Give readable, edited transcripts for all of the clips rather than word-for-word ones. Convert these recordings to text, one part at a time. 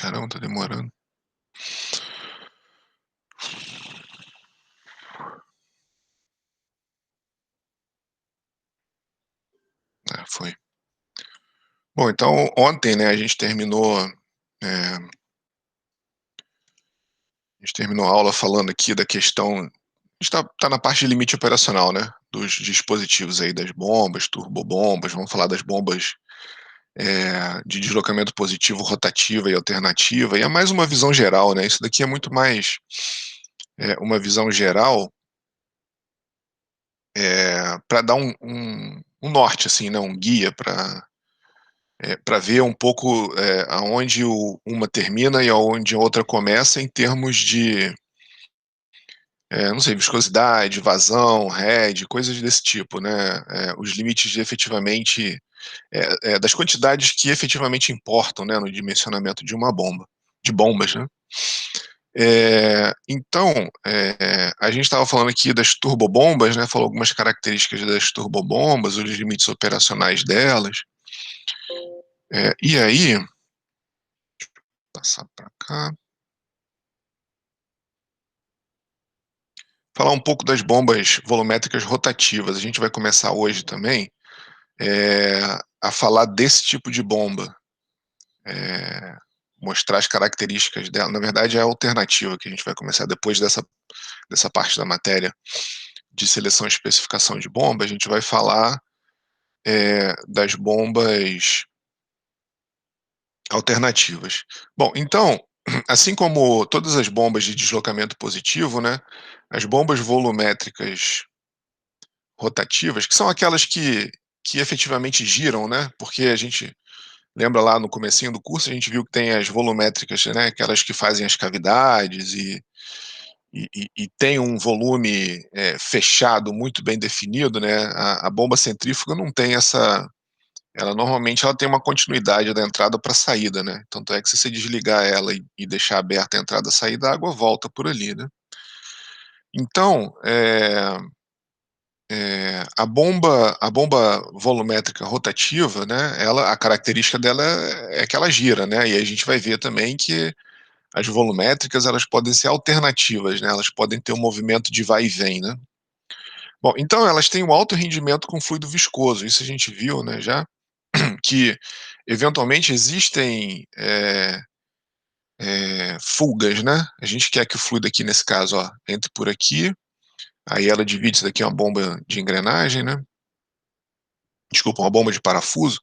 Caramba, tá demorando. É, foi. Bom, então ontem, né, a gente terminou a aula falando aqui da questão. A gente tá na parte de limite operacional, né? Dos dispositivos aí, das bombas, turbobombas, vamos falar das bombas de deslocamento positivo, rotativa e alternativa, e é mais uma visão geral, né? Isso daqui é muito mais uma visão geral para dar um norte, assim, né? Um guia para ver um pouco aonde uma termina e aonde a outra começa em termos de, não sei, viscosidade, vazão, head, coisas desse tipo, né? Os limites de efetivamente, das quantidades que efetivamente importam, né, no dimensionamento de uma bomba, de bombas, né? Então, a gente estava falando aqui das turbobombas, né? Falou algumas características das turbobombas, os limites operacionais delas. E aí, passar para cá. Falar um pouco das bombas volumétricas rotativas. A gente vai começar hoje também a falar desse tipo de bomba, mostrar as características dela. Na verdade, é a alternativa que a gente vai começar depois dessa parte da matéria de seleção e especificação de bomba. A gente vai falar das bombas alternativas. Bom, então, assim como todas as bombas de deslocamento positivo, né, as bombas volumétricas rotativas, que são aquelas que efetivamente giram, né? Porque a gente lembra lá no comecinho do curso, a gente viu que tem as volumétricas, né? Aquelas que fazem as cavidades e tem um volume fechado muito bem definido, né? A bomba centrífuga não tem essa. Ela normalmente ela tem uma continuidade da entrada para a saída, né? Tanto é que se você desligar ela e deixar aberta a entrada e a saída, a água volta por ali, né? Então, a bomba volumétrica rotativa, né, a característica dela é que ela gira, né, e a gente vai ver também que as volumétricas elas podem ser alternativas, né, elas podem ter um movimento de vai e vem, né. Bom, então elas têm um alto rendimento com fluido viscoso, isso a gente viu, né, já, que eventualmente existem fugas, né, a gente quer que o fluido aqui nesse caso, ó, entre por aqui, aí ela divide, isso daqui é uma bomba de engrenagem, né, desculpa, uma bomba de parafuso.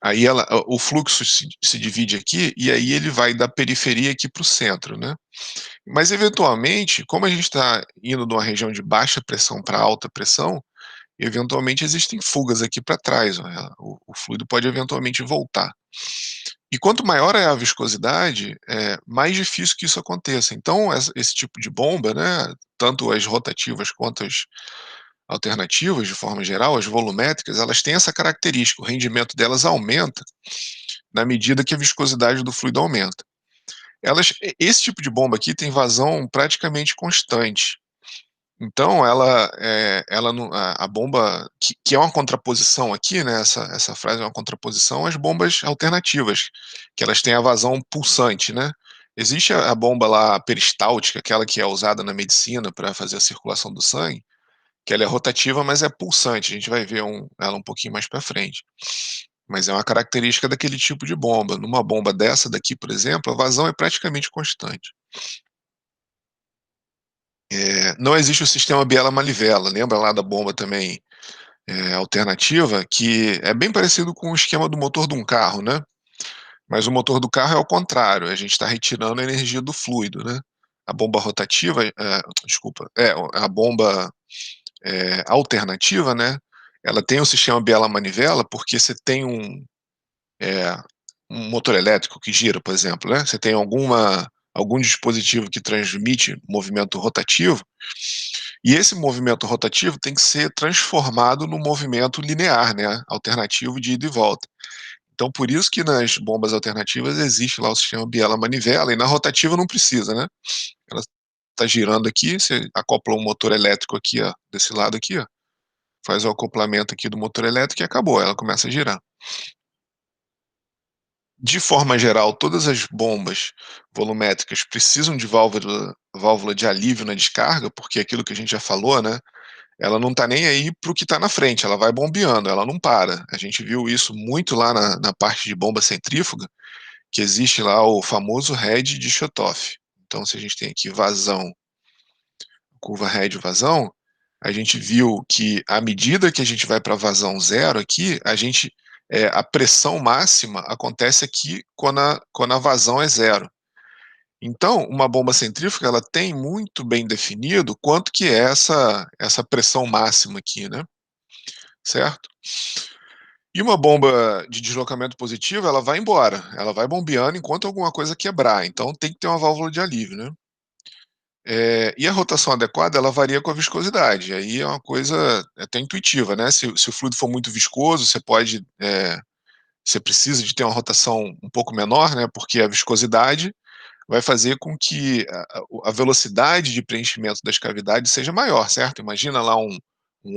Aí o fluxo se divide aqui e aí ele vai da periferia aqui para o centro, né? Mas eventualmente, como a gente está indo de uma região de baixa pressão para alta pressão, eventualmente existem fugas aqui para trás, ó, o fluido pode eventualmente voltar. E quanto maior é a viscosidade, mais difícil que isso aconteça. Então, esse tipo de bomba, né, tanto as rotativas quanto as alternativas, de forma geral, as volumétricas, elas têm essa característica, o rendimento delas aumenta na medida que a viscosidade do fluido aumenta. Esse tipo de bomba aqui tem vazão praticamente constante. Então, ela não, a bomba, que é uma contraposição aqui, né? Essa frase é uma contraposição às bombas alternativas, que elas têm a vazão pulsante, né? Existe a bomba lá peristáltica, aquela que é usada na medicina para fazer a circulação do sangue, que ela é rotativa, mas é pulsante. A gente vai ver ela um pouquinho mais para frente. Mas é uma característica daquele tipo de bomba. Numa bomba dessa daqui, por exemplo, a vazão é praticamente constante. Não existe o sistema Biela-Manivela. Lembra lá da bomba também alternativa, que é bem parecido com o esquema do motor de um carro, né? Mas o motor do carro é ao contrário. A gente está retirando a energia do fluido, né? A bomba rotativa, desculpa, a bomba alternativa, né? Ela tem o sistema biela-manivela porque você tem é, um motor elétrico que gira, por exemplo, né? Você tem algum dispositivo que transmite movimento rotativo, e esse movimento rotativo tem que ser transformado num movimento linear, né? Alternativo de ida e volta. Então, por isso que nas bombas alternativas existe lá o sistema biela-manivela, e na rotativa não precisa, né? Ela está girando aqui, você acopla um motor elétrico aqui, ó, desse lado aqui, ó, faz o acoplamento aqui do motor elétrico e acabou, ela começa a girar. De forma geral, todas as bombas volumétricas precisam de válvula de alívio na descarga, porque é aquilo que a gente já falou, né, ela não está nem aí para o que está na frente, ela vai bombeando, ela não para. A gente viu isso muito lá na parte de bomba centrífuga, que existe lá o famoso head de Chotoff. Então, se a gente tem aqui vazão, curva head vazão, a gente viu que à medida que a gente vai para vazão zero aqui, a pressão máxima acontece aqui quando a vazão é zero. Então, uma bomba centrífuga, ela tem muito bem definido quanto que é essa pressão máxima aqui, né, certo? E uma bomba de deslocamento positivo, ela vai embora, ela vai bombeando enquanto alguma coisa quebrar, então tem que ter uma válvula de alívio, né. E a rotação adequada, ela varia com a viscosidade, aí é uma coisa até intuitiva, né, se o fluido for muito viscoso, você precisa de ter uma rotação um pouco menor, né, porque a viscosidade vai fazer com que a velocidade de preenchimento das cavidades seja maior, certo? Imagina lá um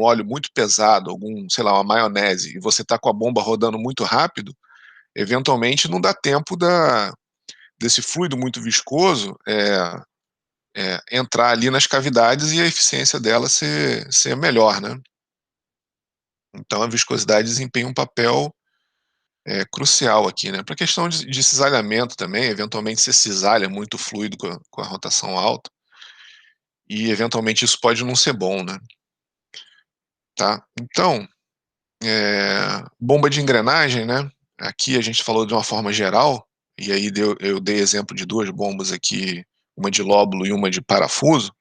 óleo muito pesado, sei lá, uma maionese, e você está com a bomba rodando muito rápido, eventualmente não dá tempo desse fluido muito viscoso entrar ali nas cavidades e a eficiência dela ser melhor, né? Então a viscosidade desempenha um papel crucial aqui, né? Para a questão de cisalhamento também, eventualmente você cisalha muito fluido com a rotação alta, e eventualmente isso pode não ser bom, né, tá. Então, bomba de engrenagem, né, aqui a gente falou de uma forma geral, e aí eu dei exemplo de 2 bombas aqui, uma de lóbulo e uma de parafuso,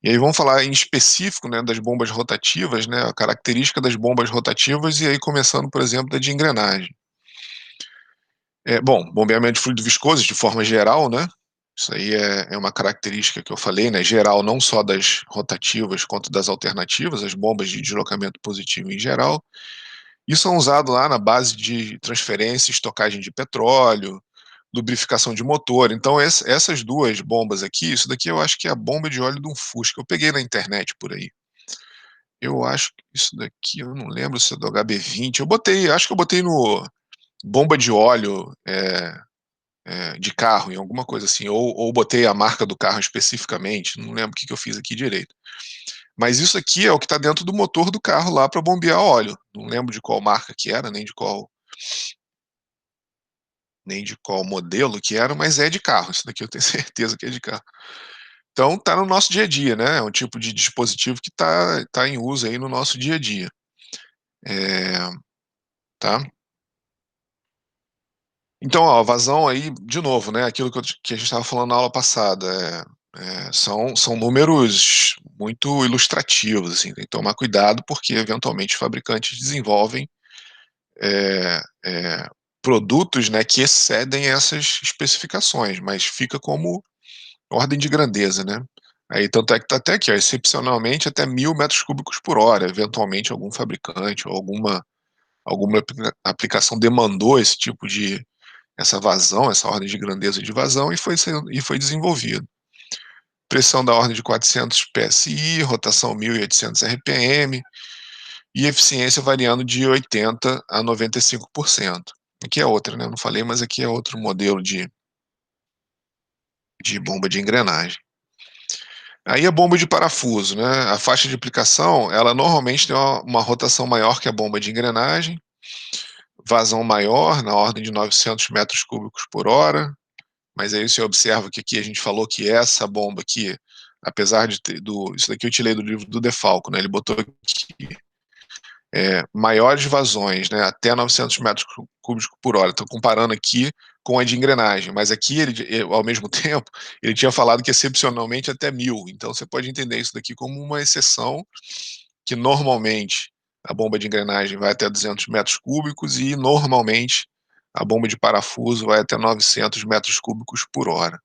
e aí vamos falar em específico, né, das bombas rotativas, né, a característica das bombas rotativas, e aí começando, por exemplo, da de engrenagem. Bom, bombeamento de fluido viscoso de forma geral, né, isso aí é uma característica que eu falei, né, geral não só das rotativas quanto das alternativas, as bombas de deslocamento positivo em geral. Isso é usado lá na base de transferência e estocagem de petróleo, lubrificação de motor, então essas 2 bombas aqui, isso daqui eu acho que é a bomba de óleo de um Fusca, eu peguei na internet por aí. Eu acho que isso daqui, eu não lembro se é do HB20, acho que eu botei no bomba de óleo, de carro, em alguma coisa assim, ou botei a marca do carro especificamente, não lembro o que que eu fiz aqui direito. Mas isso aqui é o que está dentro do motor do carro lá para bombear óleo, não lembro de qual marca que era, nem de qual modelo que era, mas é de carro, isso daqui eu tenho certeza que é de carro. Então tá no nosso dia a dia, né, é um tipo de dispositivo que tá em uso aí no nosso dia a dia. Eh, tá. Então, ó, vazão aí, de novo, né, aquilo que a gente estava falando na aula passada, são números muito ilustrativos, assim, tem que tomar cuidado, porque eventualmente os fabricantes desenvolvem, eh eh, produtos, né, que excedem essas especificações, mas fica como ordem de grandeza, né. Aí tanto é que tá até aqui, ó, excepcionalmente até 1000 metros cúbicos por hora, eventualmente algum fabricante ou alguma aplicação demandou esse tipo de essa vazão, essa ordem de grandeza de vazão e foi desenvolvido. Pressão da ordem de 400 PSI, rotação 1800 RPM e eficiência variando de 80 a 95%. Aqui é outra, né, eu não falei, mas aqui é outro modelo de bomba de engrenagem. Aí a bomba de parafuso, né, a faixa de aplicação, ela normalmente tem uma rotação maior que a bomba de engrenagem, vazão maior, na ordem de 900 metros cúbicos por hora, mas aí você observa que aqui a gente falou que essa bomba aqui, apesar de ter isso daqui eu tirei do livro do Defalco, né, ele botou aqui, maiores vazões, né, até 900 metros cúbicos por hora, estou comparando aqui com a de engrenagem, mas aqui ao mesmo tempo, ele tinha falado que excepcionalmente até 1000, então você pode entender isso daqui como uma exceção, que normalmente a bomba de engrenagem vai até 200 metros cúbicos e normalmente a bomba de parafuso vai até 900 metros cúbicos por hora.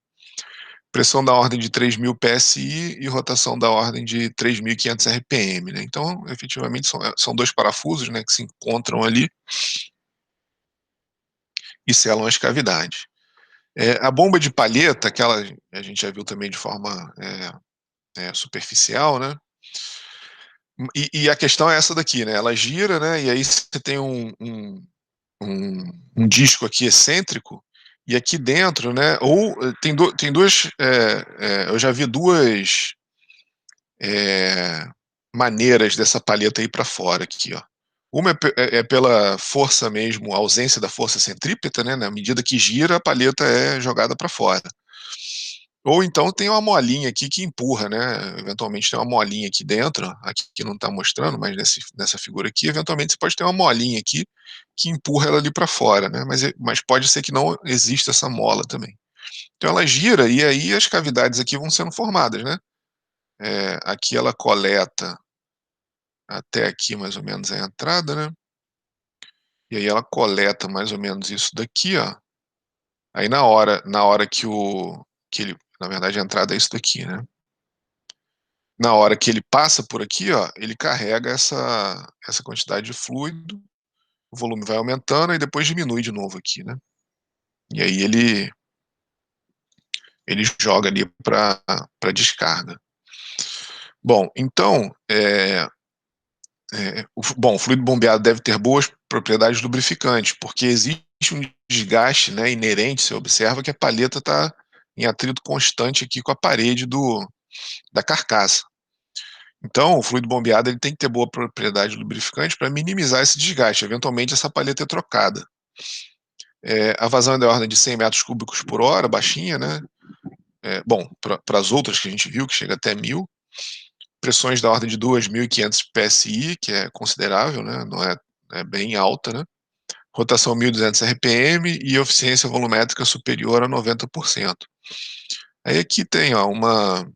Pressão da ordem de 3000 PSI e rotação da ordem de 3500 RPM, né. Então, efetivamente, são 2 parafusos, né, que se encontram ali e selam as cavidades. A bomba de palheta, aquela a gente já viu também de forma, superficial, né, e a questão é essa daqui, né, ela gira, né, e aí você tem um disco aqui excêntrico, e aqui dentro, né, ou tem duas, eu já vi duas maneiras dessa palheta ir para fora aqui, ó. Uma é pela força mesmo, a ausência da força centrípeta, né, na medida que gira, a palheta é jogada para fora. Ou então tem uma molinha aqui que empurra, né, eventualmente tem uma molinha aqui dentro, aqui que não está mostrando, mas nessa figura aqui, eventualmente você pode ter uma molinha aqui que empurra ela ali para fora, né, mas pode ser que não exista essa mola também. Então ela gira e aí as cavidades aqui vão sendo formadas, né. Aqui ela coleta até aqui mais ou menos a entrada, né, e aí ela coleta mais ou menos isso daqui, ó. Aí na hora que ele na verdade a entrada é isso daqui, né. Na hora que ele passa por aqui, ó, ele carrega essa quantidade de fluido, o volume vai aumentando e depois diminui de novo aqui, né. E aí ele joga ali para descarga. Bom, então, o fluido bombeado deve ter boas propriedades lubrificantes, porque existe um desgaste, né, inerente, você observa que a palheta está em atrito constante aqui com a parede da carcaça. Então, o fluido bombeado ele tem que ter boa propriedade lubrificante para minimizar esse desgaste, eventualmente essa palheta é trocada. A vazão é da ordem de 100 metros cúbicos por hora, baixinha, né? Bom, para as outras que a gente viu, que chega até 1000, pressões da ordem de 2.500 PSI, que é considerável, né? Não é bem alta, né? Rotação 1.200 RPM e eficiência volumétrica superior a 90%. Aí aqui tem ó, uma,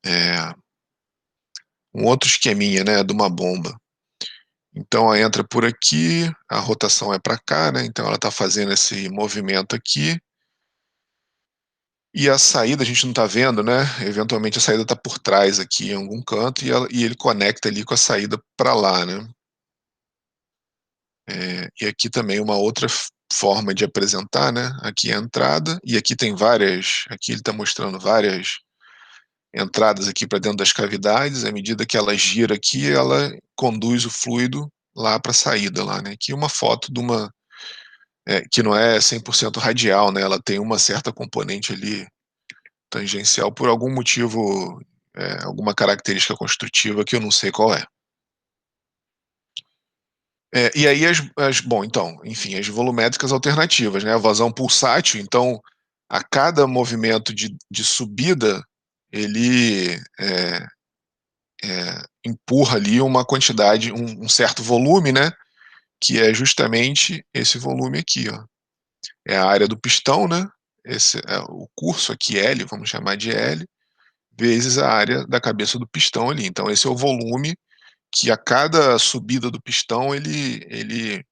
é, um outro esqueminha, né, de uma bomba. Então ela entra por aqui, a rotação é para cá, né? Então ela está fazendo esse movimento aqui. E a saída a gente não está vendo, né? Eventualmente a saída está por trás aqui em algum canto e ele conecta ali com a saída para lá, né? E aqui também uma outra forma de apresentar, né? Aqui é a entrada e aqui tem várias. Aqui ele está mostrando várias entradas aqui para dentro das cavidades. À medida que ela gira aqui, ela conduz o fluido lá para a saída lá, né? Aqui uma foto de uma que não é 100% radial, né? Ela tem uma certa componente ali tangencial por algum motivo, alguma característica construtiva que eu não sei qual é. E aí bom, então, enfim, as volumétricas alternativas, né? A vazão pulsátil, então, a cada movimento de subida, ele empurra ali uma quantidade, um certo volume, né? Que é justamente esse volume aqui, ó. É a área do pistão, né? Esse é o curso aqui, L, vamos chamar de L, vezes a área da cabeça do pistão ali. Então, esse é o volume que a cada subida do pistão ele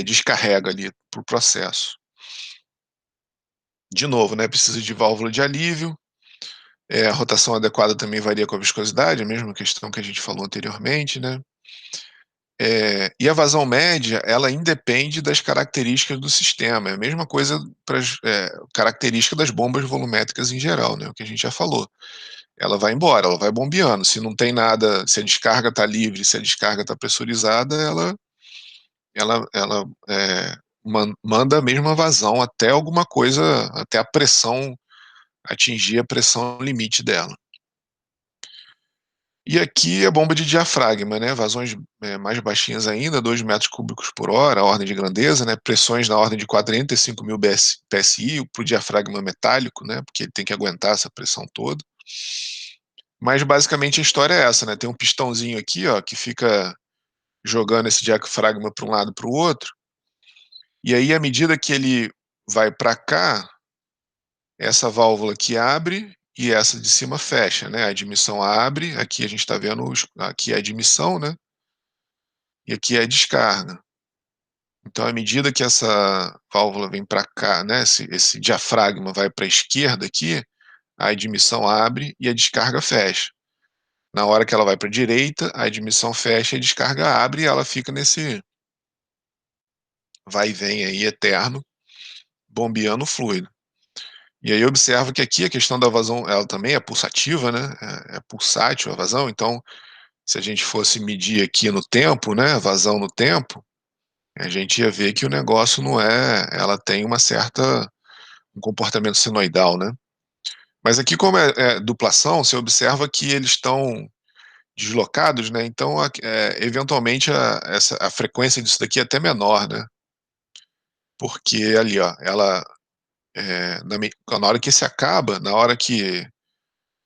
descarrega ali para o processo. De novo, né? Precisa de válvula de alívio. A rotação adequada também varia com a viscosidade, a mesma questão que a gente falou anteriormente, né? E a vazão média, ela independe das características do sistema. É a mesma coisa para as características das bombas volumétricas em geral, né? O que a gente já falou. Ela vai embora, ela vai bombeando. Se não tem nada, se a descarga está livre, se a descarga está pressurizada, ela manda a mesma vazão até alguma coisa, até a pressão atingir a pressão limite dela. E aqui a bomba de diafragma, né? Vazões mais baixinhas ainda, 2 metros cúbicos por hora, a ordem de grandeza, né? Pressões na ordem de 45.000 PSI para o diafragma metálico, né? Porque ele tem que aguentar essa pressão toda. Mas basicamente a história é essa, né? Tem um pistãozinho aqui, ó, que fica jogando esse diafragma para um lado e para o outro. E aí, à medida que ele vai para cá, essa válvula aqui abre e essa de cima fecha, né? A admissão abre, aqui a gente está vendo, aqui é a admissão, né? E aqui é a descarga. Então, à medida que essa válvula vem para cá, né? Esse diafragma vai para a esquerda aqui, a admissão abre e a descarga fecha. Na hora que ela vai para a direita, a admissão fecha e a descarga abre e ela fica nesse vai e vem aí eterno, bombeando o fluido. E aí observa que aqui a questão da vazão, ela também é pulsativa, né? É pulsátil a vazão, então se a gente fosse medir aqui no tempo, né, vazão no tempo, a gente ia ver que o negócio não é, ela tem uma certa um comportamento senoidal, né. Mas aqui como é duplação, você observa que eles estão deslocados, né, então eventualmente a frequência disso daqui é até menor, né, porque ali ó, ela, na hora que esse acaba, na hora que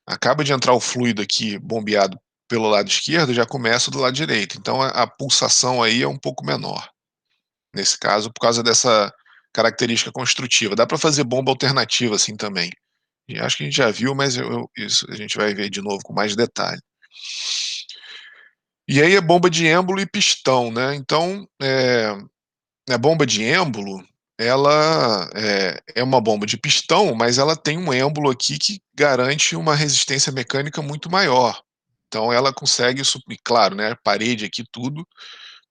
acaba de entrar o fluido aqui bombeado pelo lado esquerdo, já começa do lado direito, então a pulsação aí é um pouco menor, nesse caso por causa dessa característica construtiva. Dá para fazer bomba alternativa assim também, e acho que a gente já viu, mas isso a gente vai ver de novo com mais detalhe. E aí é bomba de êmbolo e pistão, né, então, a bomba de êmbolo, ela é uma bomba de pistão, mas ela tem um êmbolo aqui que garante uma resistência mecânica muito maior. Então ela consegue suprir, claro, né, a parede aqui tudo,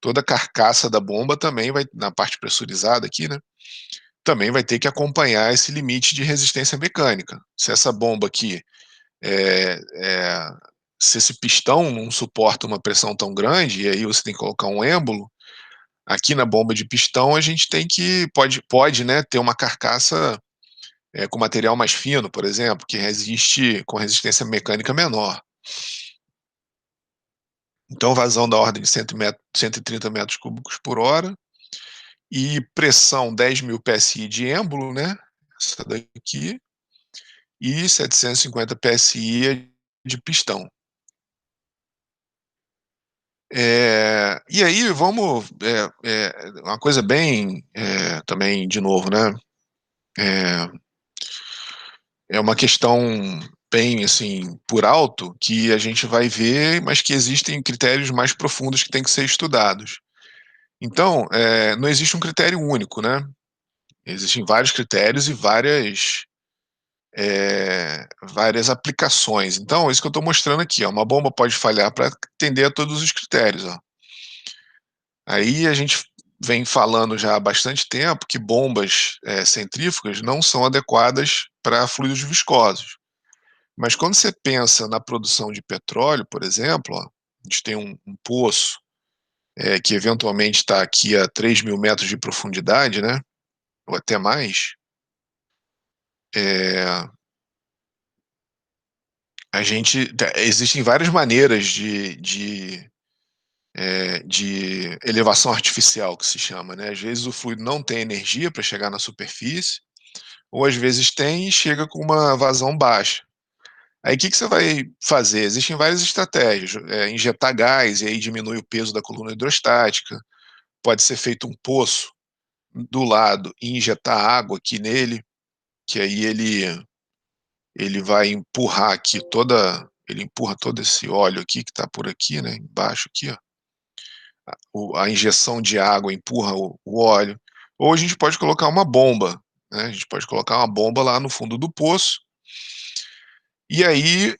toda a carcaça da bomba também vai na parte pressurizada aqui, né, também vai ter que acompanhar esse limite de resistência mecânica. Se essa bomba aqui, eh eh, se esse pistão não suporta uma pressão tão grande, e aí você tem que colocar um êmbolo, aqui na bomba de pistão a gente tem que pode, né, ter uma carcaça, com material mais fino, por exemplo, que resiste com resistência mecânica menor. Então vazão da ordem de 130 metros cúbicos por hora, e pressão 10.000 PSI de êmbolo, né, essa daqui, e 750 PSI é de pistão. E aí vamos, uma coisa bem, também de novo, né, eh é uma questão bem, assim, por alto, que a gente vai ver, mas que existem critérios mais profundos que têm que ser estudados. Então, não existe um critério único, né, existem vários critérios e várias aplicações. Então, é isso que eu estou mostrando aqui, ó, uma bomba pode falhar para atender a todos os critérios, ó. Aí a gente vem falando já há bastante tempo que bombas, centrífugas não são adequadas para fluidos viscosos. Mas quando você pensa na produção de petróleo, por exemplo, ó, a gente tem um poço, que eventualmente está aqui a 3.000 metros de profundidade, né, ou até mais, eh, existem várias maneiras de elevação artificial, que se chama, né. Às vezes o fluido não tem energia para chegar na superfície, ou às vezes tem e chega com uma vazão baixa. Aí o que que você vai fazer? Existem várias estratégias, injetar gás e aí diminui o peso da coluna hidrostática, pode ser feito um poço do lado e injetar água aqui nele, que aí ele vai empurrar aqui ele empurra todo esse óleo aqui que está por aqui, né, embaixo aqui, ó. A injeção de água empurra o óleo, ou a gente pode colocar uma bomba, né, a gente pode colocar uma bomba lá no fundo do poço, e aí,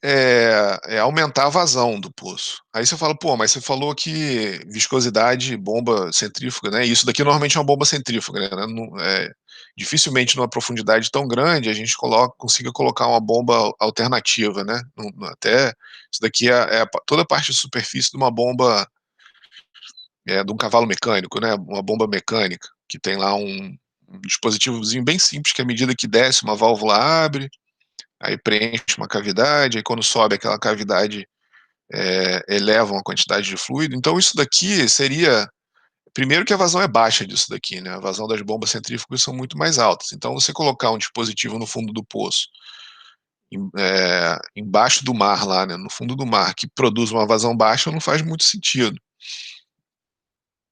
aumentar a vazão do poço. Aí você fala: "Pô, mas você falou que viscosidade, bomba centrífuga, né, isso daqui normalmente é uma bomba centrífuga, né, dificilmente numa profundidade tão grande a gente consiga colocar uma bomba alternativa, né, até isso daqui toda a parte de superfície de uma bomba, de um cavalo mecânico, né, uma bomba mecânica, que tem lá um dispositivozinho bem simples que à medida que desce uma válvula abre, aí preenche uma cavidade, aí quando sobe aquela cavidade, eleva uma quantidade de fluido. Então isso daqui seria primeiro que a vazão é baixa disso daqui, né, a vazão das bombas centrífugas são muito mais altas. Então você colocar um dispositivo no fundo do poço, embaixo do mar lá, né, no fundo do mar, que produz uma vazão baixa, não faz muito sentido.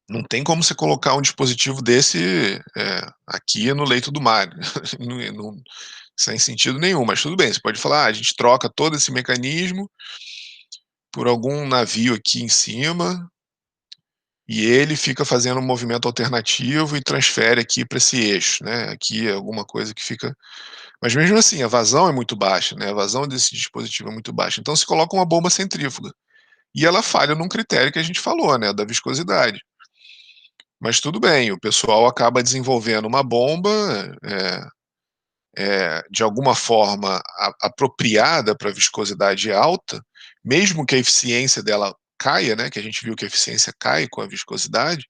Não tem como você colocar um dispositivo desse, aqui no leito do mar, não sem sentido nenhum, mas tudo bem, você pode falar: "Ah, a gente troca todo esse mecanismo por algum navio aqui em cima, e ele fica fazendo um movimento alternativo e transfere aqui para esse eixo", né, aqui é alguma coisa que fica, mas mesmo assim a vazão é muito baixa, né, a vazão desse dispositivo é muito baixa, então se coloca uma bomba centrífuga, e ela falha num critério que a gente falou, né, da viscosidade. Mas tudo bem, o pessoal acaba desenvolvendo uma bomba, de alguma forma apropriada para viscosidade alta, mesmo que a eficiência dela caia, né, que a gente viu que a eficiência cai com a viscosidade,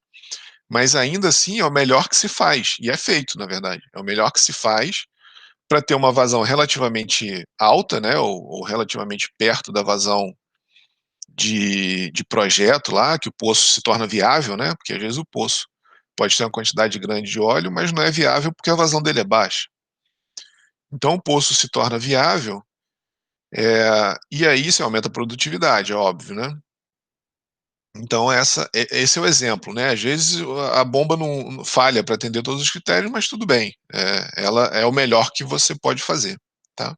mas ainda assim é o melhor que se faz, e é feito, na verdade. É o melhor que se faz para ter uma vazão relativamente alta, né, ou relativamente perto da vazão de projeto lá, que o poço se torna viável, né, porque às vezes o poço pode ter uma quantidade grande de óleo, mas não é viável porque a vazão dele é baixa. Então o poço se torna viável, e aí você aumenta a produtividade, é óbvio, né. Então esse é o exemplo, né, às vezes a bomba não falha para atender todos os critérios, mas tudo bem, ela é o melhor que você pode fazer, tá.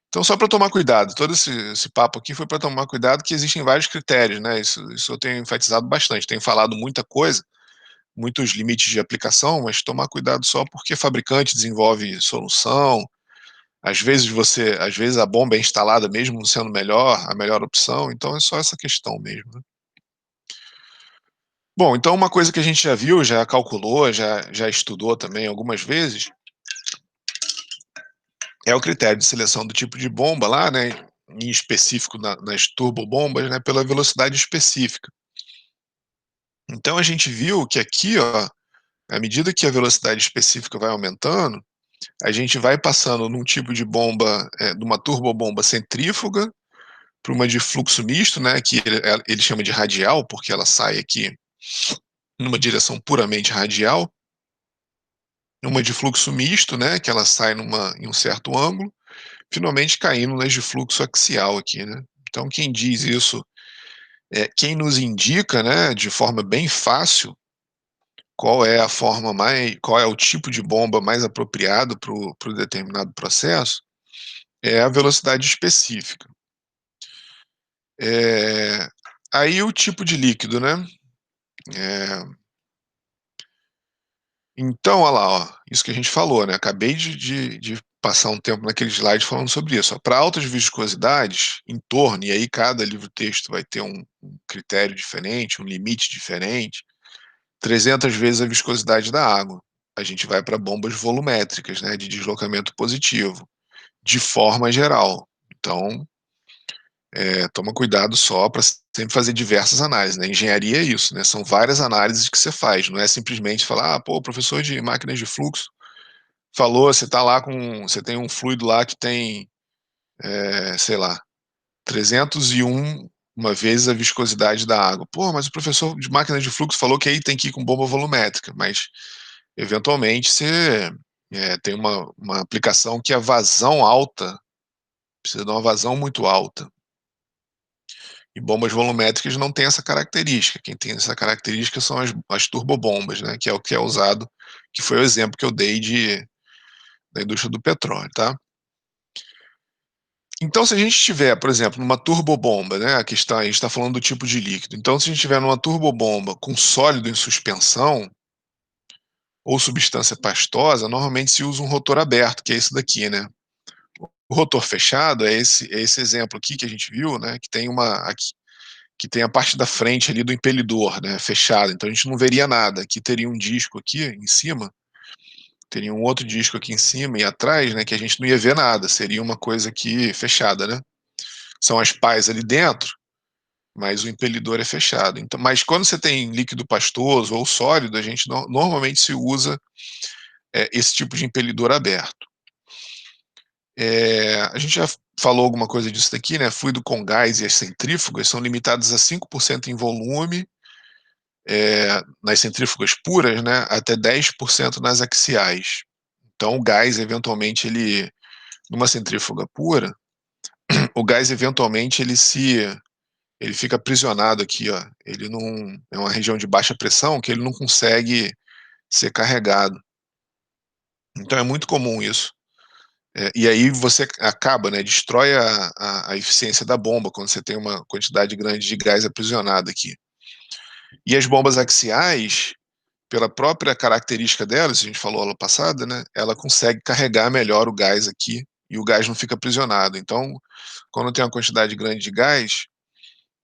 Então só para tomar cuidado, todo esse papo aqui foi para tomar cuidado que existem vários critérios, né, isso eu tenho enfatizado bastante, tenho falado muita coisa, muitos limites de aplicação, mas tomar cuidado só porque fabricante desenvolve solução, às vezes a bomba é instalada mesmo não sendo a melhor opção, então é só essa questão mesmo, né. Bom, então uma coisa que a gente já viu, já calculou, já estudou também algumas vezes, é o critério de seleção do tipo de bomba lá, né, em específico nas turbobombas, né, pela velocidade específica. Então a gente viu que aqui, ó, à medida que a velocidade específica vai aumentando, a gente vai passando num tipo de bomba, de uma turbobomba centrífuga para uma de fluxo misto, né, que ele chama de radial, porque ela sai aqui numa direção puramente radial, uma de fluxo misto, né, que ela sai em um certo ângulo, finalmente caindo nas de fluxo axial aqui, né. Então quem diz isso, quem nos indica, né, de forma bem fácil, qual é o tipo de bomba mais apropriado para o determinado processo, é a velocidade específica. Eh, Aí o tipo de líquido, né, eh, então olha lá, ó, isso que a gente falou, né, acabei de passar um tempo naquele slide falando sobre isso, para altas viscosidades, em torno, e aí cada livro-texto vai ter um critério diferente, um limite diferente, 300 vezes a viscosidade da água. A gente vai para bombas volumétricas, né, de deslocamento positivo, de forma geral. Então, toma cuidado só para sempre fazer diversas análises, né, engenharia é isso, né, são várias análises que você faz, não é simplesmente falar: "Ah, pô, o professor de máquinas de fluxo falou, você tem um fluido lá que tem, sei lá, 301 uma vez a viscosidade da água. Pô, mas o professor de máquinas de fluxo falou que aí tem que ir com bomba volumétrica, mas eventualmente você, tem uma aplicação que a vazão alta, precisa de uma vazão muito alta. E bombas volumétricas não têm essa característica, quem tem essa característica são as turbobombas, né, que é o que é usado, que foi o exemplo que eu dei da indústria do petróleo, tá. Então se a gente tiver, por exemplo, numa turbobomba, né, a gente está falando do tipo de líquido, então se a gente tiver numa turbobomba com sólido em suspensão, ou substância pastosa, normalmente se usa um rotor aberto, que é esse daqui, né. O rotor fechado é esse exemplo aqui que a gente viu, né, que tem a parte da frente ali do impelidor, né, fechada, então a gente não veria nada. Aqui teria um disco aqui em cima, teria um outro disco aqui em cima e atrás, né, que a gente não ia ver nada, seria uma coisa aqui fechada, né. São as pás ali dentro, mas o impelidor é fechado. Então, mas quando você tem líquido pastoso ou sólido, a gente normalmente se usa, esse tipo de impelidor aberto. A gente já falou alguma coisa disso daqui, né, fluido com gás e as centrífugas são limitadas a 5% em volume, nas centrífugas puras, né, até 10% nas axiais. Então o gás eventualmente numa centrífuga pura, o gás eventualmente ele fica aprisionado aqui, ó, ele não é uma região de baixa pressão que ele não consegue ser carregado. Então é muito comum isso. E aí você acaba, né, destrói a eficiência da bomba quando você tem uma quantidade grande de gás aprisionado aqui. E as bombas axiais, pela própria característica delas, a gente falou aula passada, né, ela consegue carregar melhor o gás aqui, e o gás não fica aprisionado. Então, quando tem uma quantidade grande de gás,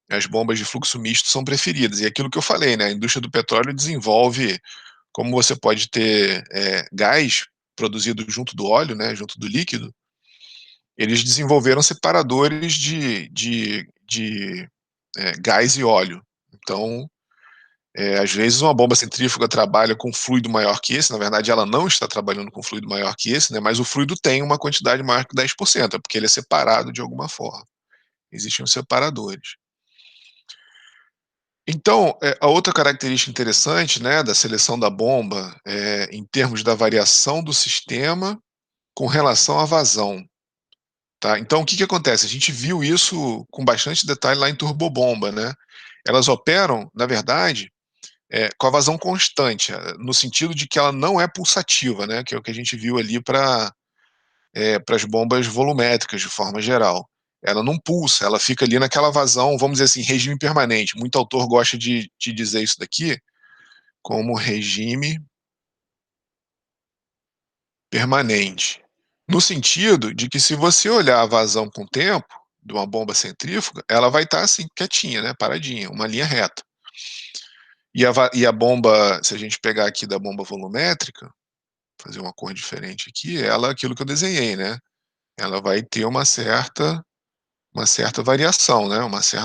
as bombas de fluxo misto são preferidas. E aquilo que eu falei, né, a indústria do petróleo desenvolve como você pode ter, gás produzido junto do óleo, né, junto do líquido, eles desenvolveram separadores de gás e óleo. Então, às vezes uma bomba centrífuga trabalha com fluido maior que esse, na verdade ela não está trabalhando com fluido maior que esse, né, mas o fluido tem uma quantidade maior que 10%, é porque ele é separado de alguma forma. Existem os separadores. Então, a outra característica interessante, né, da seleção da bomba, em termos da variação do sistema com relação à vazão, tá. Então o que que acontece? A gente viu isso com bastante detalhe lá em turbobomba, né. Elas operam, na verdade, com a vazão constante, no sentido de que ela não é pulsativa, né, que é o que a gente viu ali para as bombas volumétricas de forma geral. Ela não pulsa, ela fica ali naquela vazão, vamos dizer assim, regime permanente. Muito autor gosta de dizer isso daqui como regime permanente. No sentido de que se você olhar a vazão com o tempo, de uma bomba centrífuga, ela vai estar assim, quietinha, né, paradinha, uma linha reta. E a bomba, se a gente pegar aqui da bomba volumétrica, fazer uma cor diferente aqui, ela aquilo que eu desenhei, né, ela vai ter uma certa variação, né,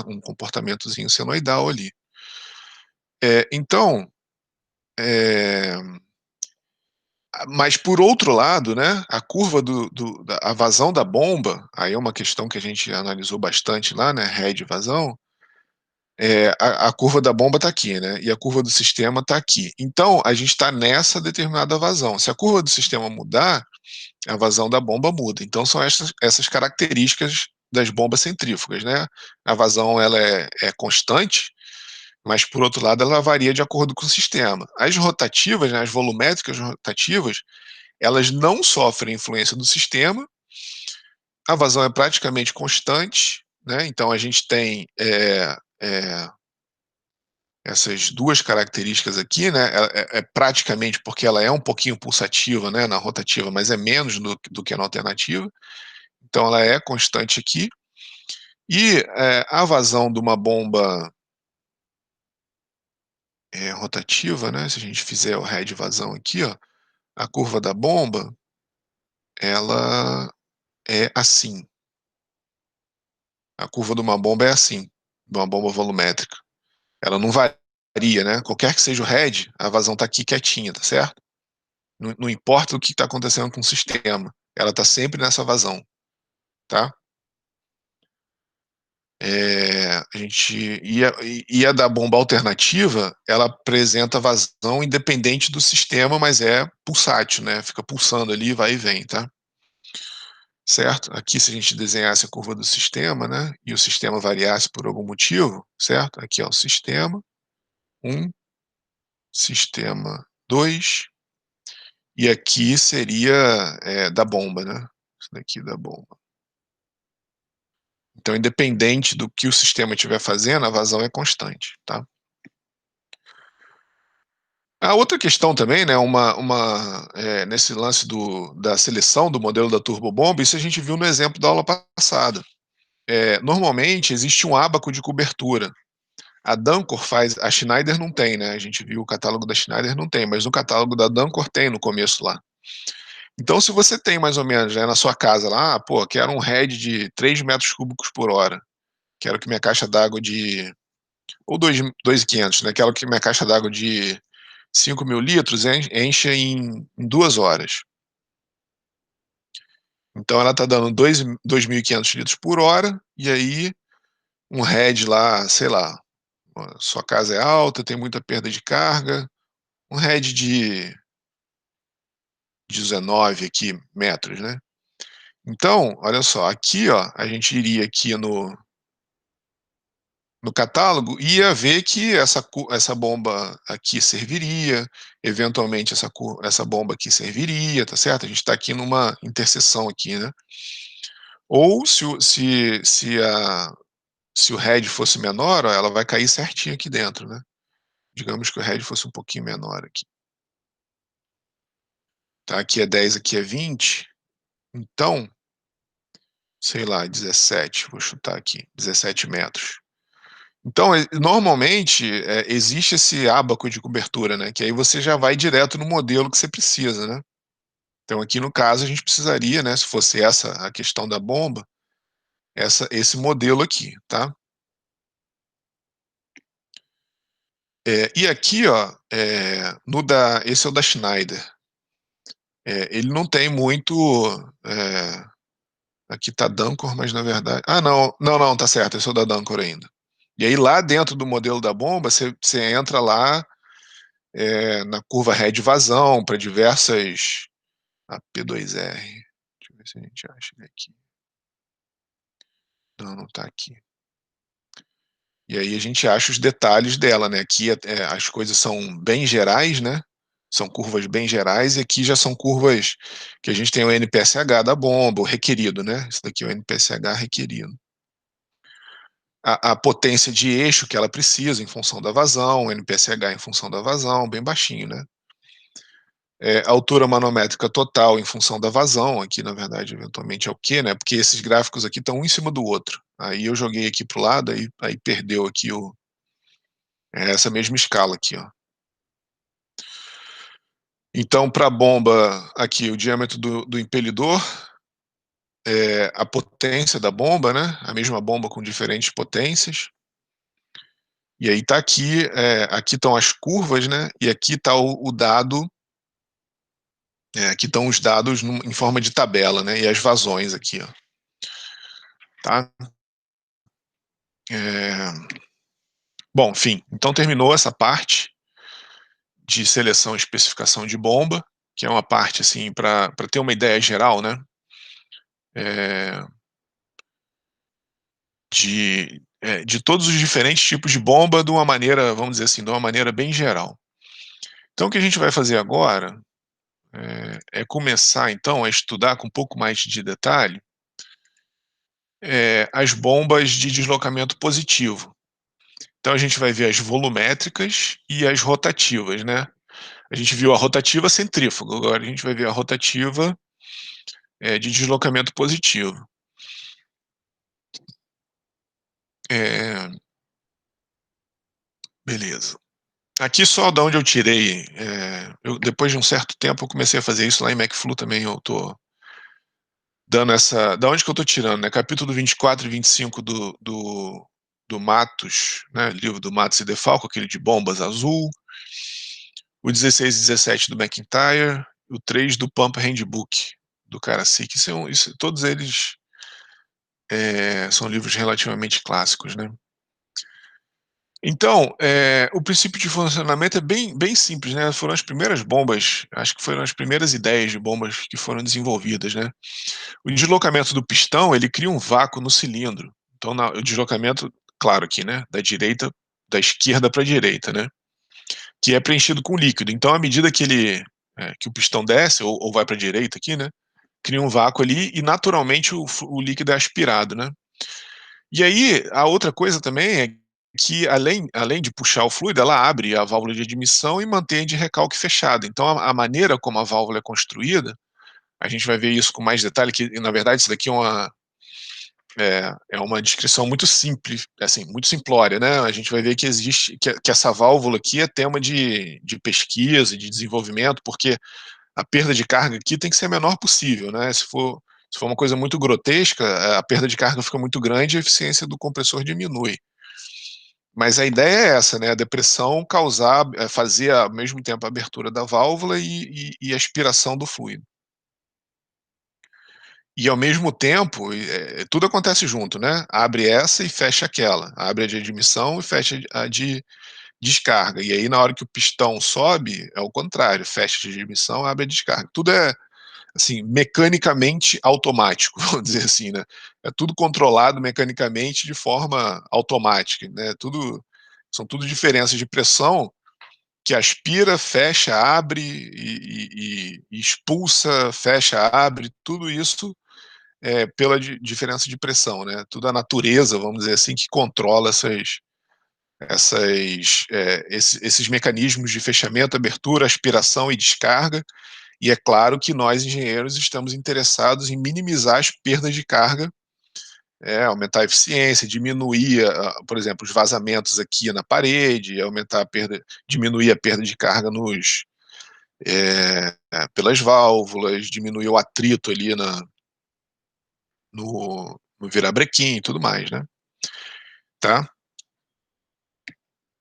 um comportamentozinho senoidal ali. Então, eh, mas por outro lado, né, a curva da a vazão da bomba, aí é uma questão que a gente analisou bastante lá, né, head vazão, a curva da bomba está aqui, né, e a curva do sistema está aqui. Então, a gente está nessa determinada vazão. Se a curva do sistema mudar, a vazão da bomba muda. Então são essas características das bombas centrífugas, né. A vazão ela é constante, mas por outro lado ela varia de acordo com o sistema. As rotativas, né, as volumétricas rotativas, elas não sofrem influência do sistema, a vazão é praticamente constante, né, então a gente tem, essas 2 características aqui, né, praticamente porque ela é um pouquinho pulsativa, né, na rotativa, mas é menos do que na alternativa, então ela é constante aqui. E, a vazão de uma bomba, rotativa, né, se a gente fizer o head vazão aqui, ó, a curva da bomba, ela é assim. A curva de uma bomba é assim, de uma bomba volumétrica. Ela não varia, né, qualquer que seja o head, a vazão está aqui quietinha, tá certo? Não importa o que está acontecendo com o sistema, ela está sempre nessa vazão, tá? A gente ia da bomba alternativa, ela apresenta vazão independente do sistema, mas é pulsátil, né, fica pulsando ali, vai e vem, tá? Certo? Aqui se a gente desenhasse a curva do sistema, né, e o sistema variasse por algum motivo, certo? Aqui é o sistema 1, sistema 2, e aqui seria, da bomba, né, isso daqui da bomba. Então independente do que o sistema estiver fazendo, a vazão é constante, tá? A outra questão também, né, nesse lance da seleção do modelo da turbobomba, isso a gente viu no exemplo da aula passada. Normalmente existe um ábaco de cobertura. A Dancor faz, a Schneider não tem, né, a gente viu o catálogo da Schneider não tem, mas no catálogo da Dancor tem no começo lá. Então se você tem mais ou menos, né, na sua casa lá, pô, quero um head de 3 metros cúbicos por hora, quero que minha caixa d'água de ou 2.500, né, quero que minha caixa d'água de 5.000 litros encha em 2 horas. Então ela está dando 2.500 litros por hora, e aí um head lá, sei lá, sua casa é alta, tem muita perda de carga, um head de 19 aqui metros, né. Então, olha só, aqui ó, a gente iria aqui no catálogo, e ia ver que essa bomba aqui serviria, eventualmente essa bomba aqui serviria, tá certo? A gente está aqui numa interseção aqui, né. Ou se o head fosse menor, ó, ela vai cair certinho aqui dentro, né. Digamos que o head fosse um pouquinho menor aqui. Tá, aqui é 10, aqui é 20, então, sei lá, 17, vou chutar aqui, 17 metros. Então, normalmente, existe esse ábaco de cobertura, né, que aí você já vai direto no modelo que você precisa, né. Então aqui no caso a gente precisaria, né, se fosse essa a questão da bomba, esse modelo aqui, tá. E aqui, ó, esse é o da Schneider. Ele não tem muito. é, Aqui tá Dancor, mas na verdade. Ah, não, não, não, tá certo, esse é o da Dancor ainda. E aí, lá dentro do modelo da bomba, você entra lá na curva head vazão para diversas. A P2R. Deixa eu ver se a gente acha ele aqui. Não, não tá aqui. E aí a gente acha os detalhes dela, né? Aqui as coisas são bem gerais, né? São curvas bem gerais, e aqui já são curvas que a gente tem o NPSH da bomba, o requerido, né? Isso daqui é o NPSH requerido. A potência de eixo que ela precisa em função da vazão, o NPSH em função da vazão, bem baixinho, né? Altura manométrica total em função da vazão, aqui na verdade eventualmente é o quê, né? Porque esses gráficos aqui estão um em cima do outro. Aí eu joguei aqui para o lado, aí perdeu aqui essa mesma escala aqui, ó. Então, para a bomba, aqui o diâmetro do impelidor, a potência da bomba, né? A mesma bomba com diferentes potências. E aí tá aqui, aqui estão as curvas, né? E aqui está o dado, aqui estão os dados em forma de tabela, né? E as vazões aqui, ó. Tá? É, Bom, enfim, então terminou essa parte de seleção e especificação de bomba, que é uma parte assim para ter uma ideia geral, né? É, de todos os diferentes tipos de bomba de uma maneira, vamos dizer assim, de uma maneira bem geral. Então, o que a gente vai fazer agora é começar, então, a estudar com um pouco mais de detalhe as bombas de deslocamento positivo. Então, a gente vai ver as volumétricas e as rotativas, né? A gente viu a rotativa centrífuga, agora a gente vai ver a rotativa de deslocamento positivo. É, beleza. Aqui só da onde eu tirei, depois de um certo tempo eu comecei a fazer isso lá em MacFlu também, eu tô dando essa, da onde que eu tô tirando, né? Capítulo 24 e 25 do Matos, né? Livro do Matos e Defalco, aquele de bombas azul, o 16 e 17 do McIntyre, o 3 do Pump Handbook, do Karasik. Todos eles são livros relativamente clássicos, né? Então, o princípio de funcionamento é bem, bem simples, né? Foram as primeiras bombas, acho que foram as primeiras ideias de bombas que foram desenvolvidas, né? O deslocamento do pistão, ele cria um vácuo no cilindro. Então, o deslocamento, claro aqui, né? Da esquerda para a direita, né? Que é preenchido com líquido. Então, à medida que o pistão desce, ou vai para a direita aqui, né? Cria um vácuo ali e, naturalmente, o líquido é aspirado, né? E aí, a outra coisa também é que, além de puxar o fluido, ela abre a válvula de admissão e mantém a de recalque fechada. Então, a maneira como a válvula é construída, a gente vai ver isso com mais detalhe, que, na verdade, isso daqui é uma descrição muito simples, assim, muito simplória, né? A gente vai ver que existe, que essa válvula aqui é tema de pesquisa, de desenvolvimento, porque a perda de carga aqui tem que ser a menor possível, né? Se for uma coisa muito grotesca, a perda de carga fica muito grande e a eficiência do compressor diminui. Mas a ideia é essa, né? A depressão fazer ao mesmo tempo a abertura da válvula e a aspiração do fluido. E ao mesmo tempo, tudo acontece junto, né? Abre essa e fecha aquela. Abre a de admissão e fecha a de descarga. E aí, na hora que o pistão sobe, é o contrário, fecha a de admissão, abre a descarga. Tudo é assim, mecanicamente automático, vamos dizer assim, né? É tudo controlado mecanicamente de forma automática, né? São tudo diferenças de pressão que aspira, fecha, abre e expulsa, fecha, abre, tudo isso pela diferença de pressão, né? Tudo a natureza, vamos dizer assim, que controla esses mecanismos de fechamento, abertura, aspiração e descarga. E é claro que nós, engenheiros, estamos interessados em minimizar as perdas de carga, aumentar a eficiência, diminuir, por exemplo, os vazamentos aqui na parede, diminuir a perda de carga pelas válvulas, diminuir o atrito ali no virabrequim e tudo mais, né? Tá?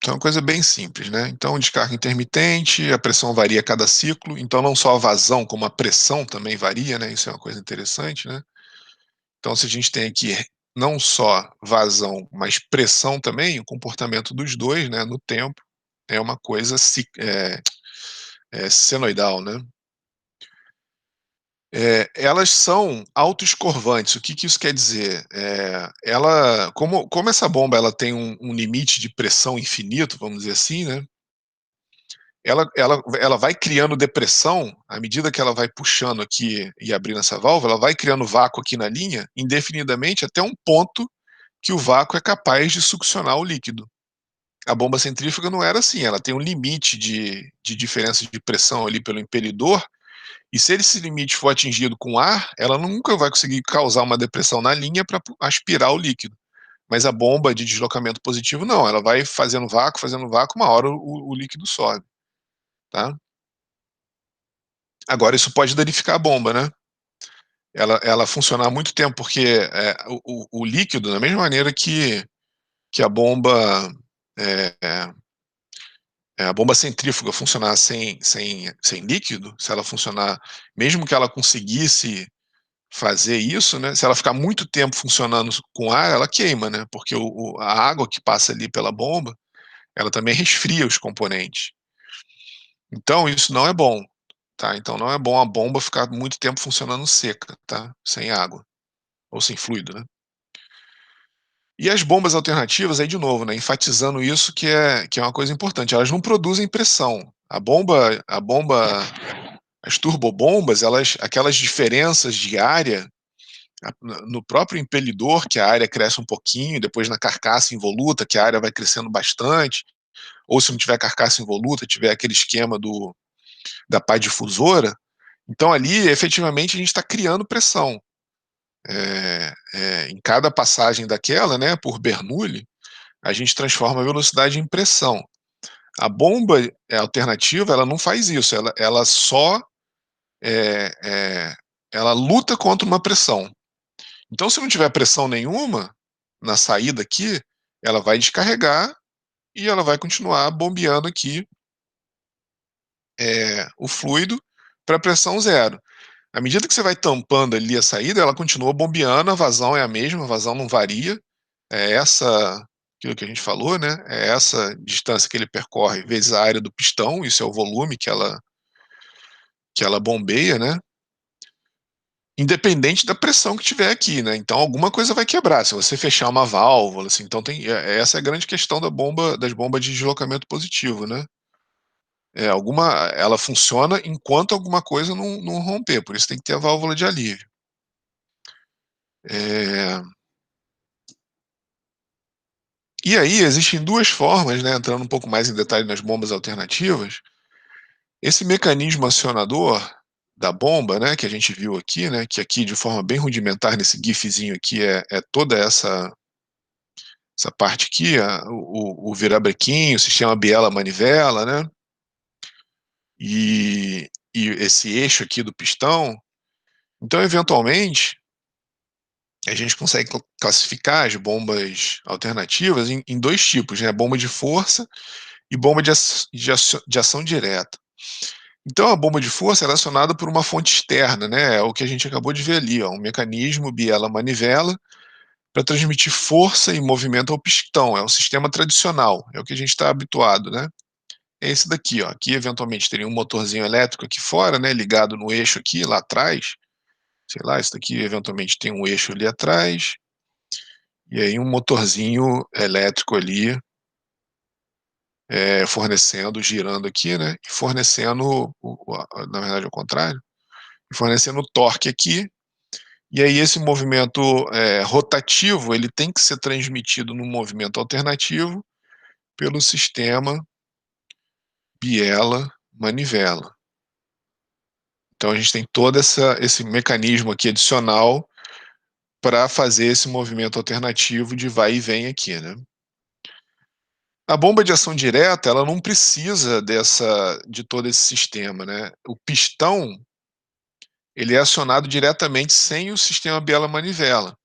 Então é uma coisa bem simples, né. Então descarga intermitente, a pressão varia a cada ciclo, então não só a vazão, como a pressão também varia, né, isso é uma coisa interessante, né. Então se a gente tem aqui não só vazão, mas pressão também, o comportamento dos 2, né, no tempo, é uma coisa senoidal, né. Elas são autoescorvantes, o que que isso quer dizer? Ela como essa bomba ela tem um limite de pressão infinito, vamos dizer assim, né, ela vai criando depressão, à medida que ela vai puxando aqui e abrindo essa válvula, ela vai criando vácuo aqui na linha, indefinidamente, até um ponto que o vácuo é capaz de succionar o líquido. A bomba centrífuga não era assim, ela tem um limite de diferença de pressão ali pelo impelidor, e se esse limite for atingido com ar, ela nunca vai conseguir causar uma depressão na linha para aspirar o líquido. Mas a bomba de deslocamento positivo não, ela vai fazendo vácuo, uma hora o líquido sobe, tá. Agora isso pode danificar a bomba, né. Ela funcionar muito tempo, porque, o líquido, da mesma maneira que eh eh a bomba centrífuga funcionar sem líquido, se ela funcionar mesmo que ela conseguisse fazer isso, né, se ela ficar muito tempo funcionando com ar, ela queima, né, porque a água que passa ali pela bomba, ela também resfria os componentes. Então isso não é bom, tá, então não é bom a bomba ficar muito tempo funcionando seca, tá, sem água, ou sem fluido, né. E as bombas alternativas, aí de novo, né, enfatizando isso que é uma coisa importante, elas não produzem pressão. A bomba as turbobombas, elas aquelas diferenças de área, no próprio impelidor, que a área cresce um pouquinho, depois na carcaça involuta, que a área vai crescendo bastante, ou se não tiver carcaça involuta, tiver aquele esquema da pá difusora, então ali efetivamente a gente está criando pressão. Em cada passagem daquela, né, por Bernoulli, a gente transforma a velocidade em pressão. A bomba alternativa, ela não faz isso, ela só, eh eh, ela luta contra uma pressão. Então se não tiver pressão nenhuma na saída aqui, ela vai descarregar e ela vai continuar bombeando aqui, o fluido para pressão zero. À medida que você vai tampando ali a saída, ela continua bombeando, a vazão é a mesma, a vazão não varia, é essa aquilo que a gente falou, né, é essa distância que ele percorre vezes a área do pistão, isso é o volume que ela bombeia, né, independente da pressão que tiver aqui, né, então alguma coisa vai quebrar, se você fechar uma válvula, assim, então essa é a grande questão das bombas de deslocamento positivo, né. Ela funciona enquanto alguma coisa não romper, por isso tem que ter a válvula de alívio. Eh, e aí existem 2 formas, né, entrando um pouco mais em detalhe nas bombas alternativas, esse mecanismo acionador da bomba, né, que a gente viu aqui, né, que aqui de forma bem rudimentar nesse gifzinho aqui é toda essa parte aqui, o virabrequim, o sistema biela-manivela, né, e esse eixo aqui do pistão. Então, eventualmente, a gente consegue classificar as bombas alternativas em 2 tipos, né, bomba de força e bomba de ação direta. Então a bomba de força ela é acionada por uma fonte externa, né, é o que a gente acabou de ver ali, ó, um mecanismo biela-manivela para transmitir força e movimento ao pistão, é um sistema tradicional, é o que a gente está habituado, né. É esse daqui, ó, aqui eventualmente teria um motorzinho elétrico aqui fora, né, ligado no eixo aqui, lá atrás, sei lá, isso daqui eventualmente tem um eixo ali atrás, e aí um motorzinho elétrico ali, fornecendo, girando aqui, né, e fornecendo na verdade ao contrário, fornecendo torque aqui. E aí esse movimento, rotativo, ele tem que ser transmitido num movimento alternativo pelo sistema biela-manivela. Então a gente tem todo esse mecanismo aqui adicional para fazer esse movimento alternativo de vai e vem aqui, né. A bomba de ação direta, ela não precisa de todo esse sistema, né. O pistão, ele é acionado diretamente sem o sistema biela-manivela.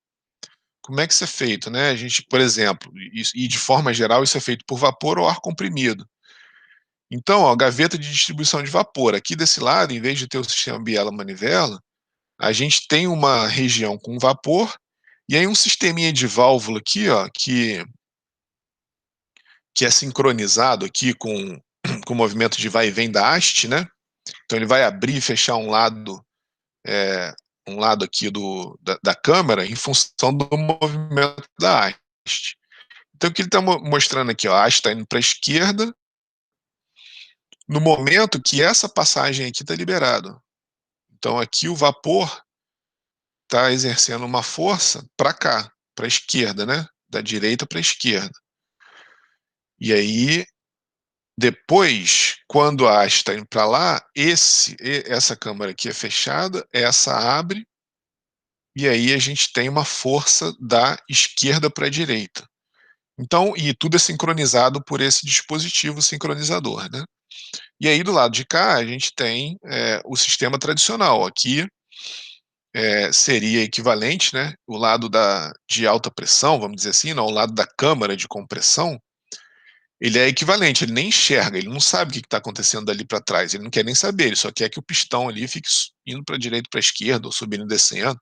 como é que isso é feito, né? A gente, por exemplo, e de forma geral, isso é feito por vapor ou ar comprimido. Então, ó, gaveta de distribuição de vapor. Aqui desse lado, em vez de ter o sistema biela-manivela, a gente tem uma região com vapor e aí um sisteminha de válvula aqui, ó, que é sincronizado aqui com o movimento de vai e vem da haste, né? Então ele vai abrir e fechar é, um lado aqui da câmera em função do movimento da haste. Então o que ele está mostrando aqui, ó, a haste está indo para a esquerda no momento que essa passagem aqui está liberada. Então aqui o vapor está exercendo uma força para cá, para a esquerda, né? Da direita para a esquerda. E aí, depois, quando a haste está indo para lá, essa câmara aqui é fechada, essa abre, e aí a gente tem uma força da esquerda para a direita. Então, e tudo é sincronizado por esse dispositivo sincronizador, né? E aí, do lado de cá, a gente tem o sistema tradicional. Aqui seria equivalente, né? O lado de alta pressão, vamos dizer assim, não, o lado da câmara de compressão, ele é equivalente, ele nem enxerga, ele não sabe o que está acontecendo dali para trás, ele não quer nem saber, ele só quer que o pistão ali fique indo para a direita, para a esquerda, ou subindo e descendo.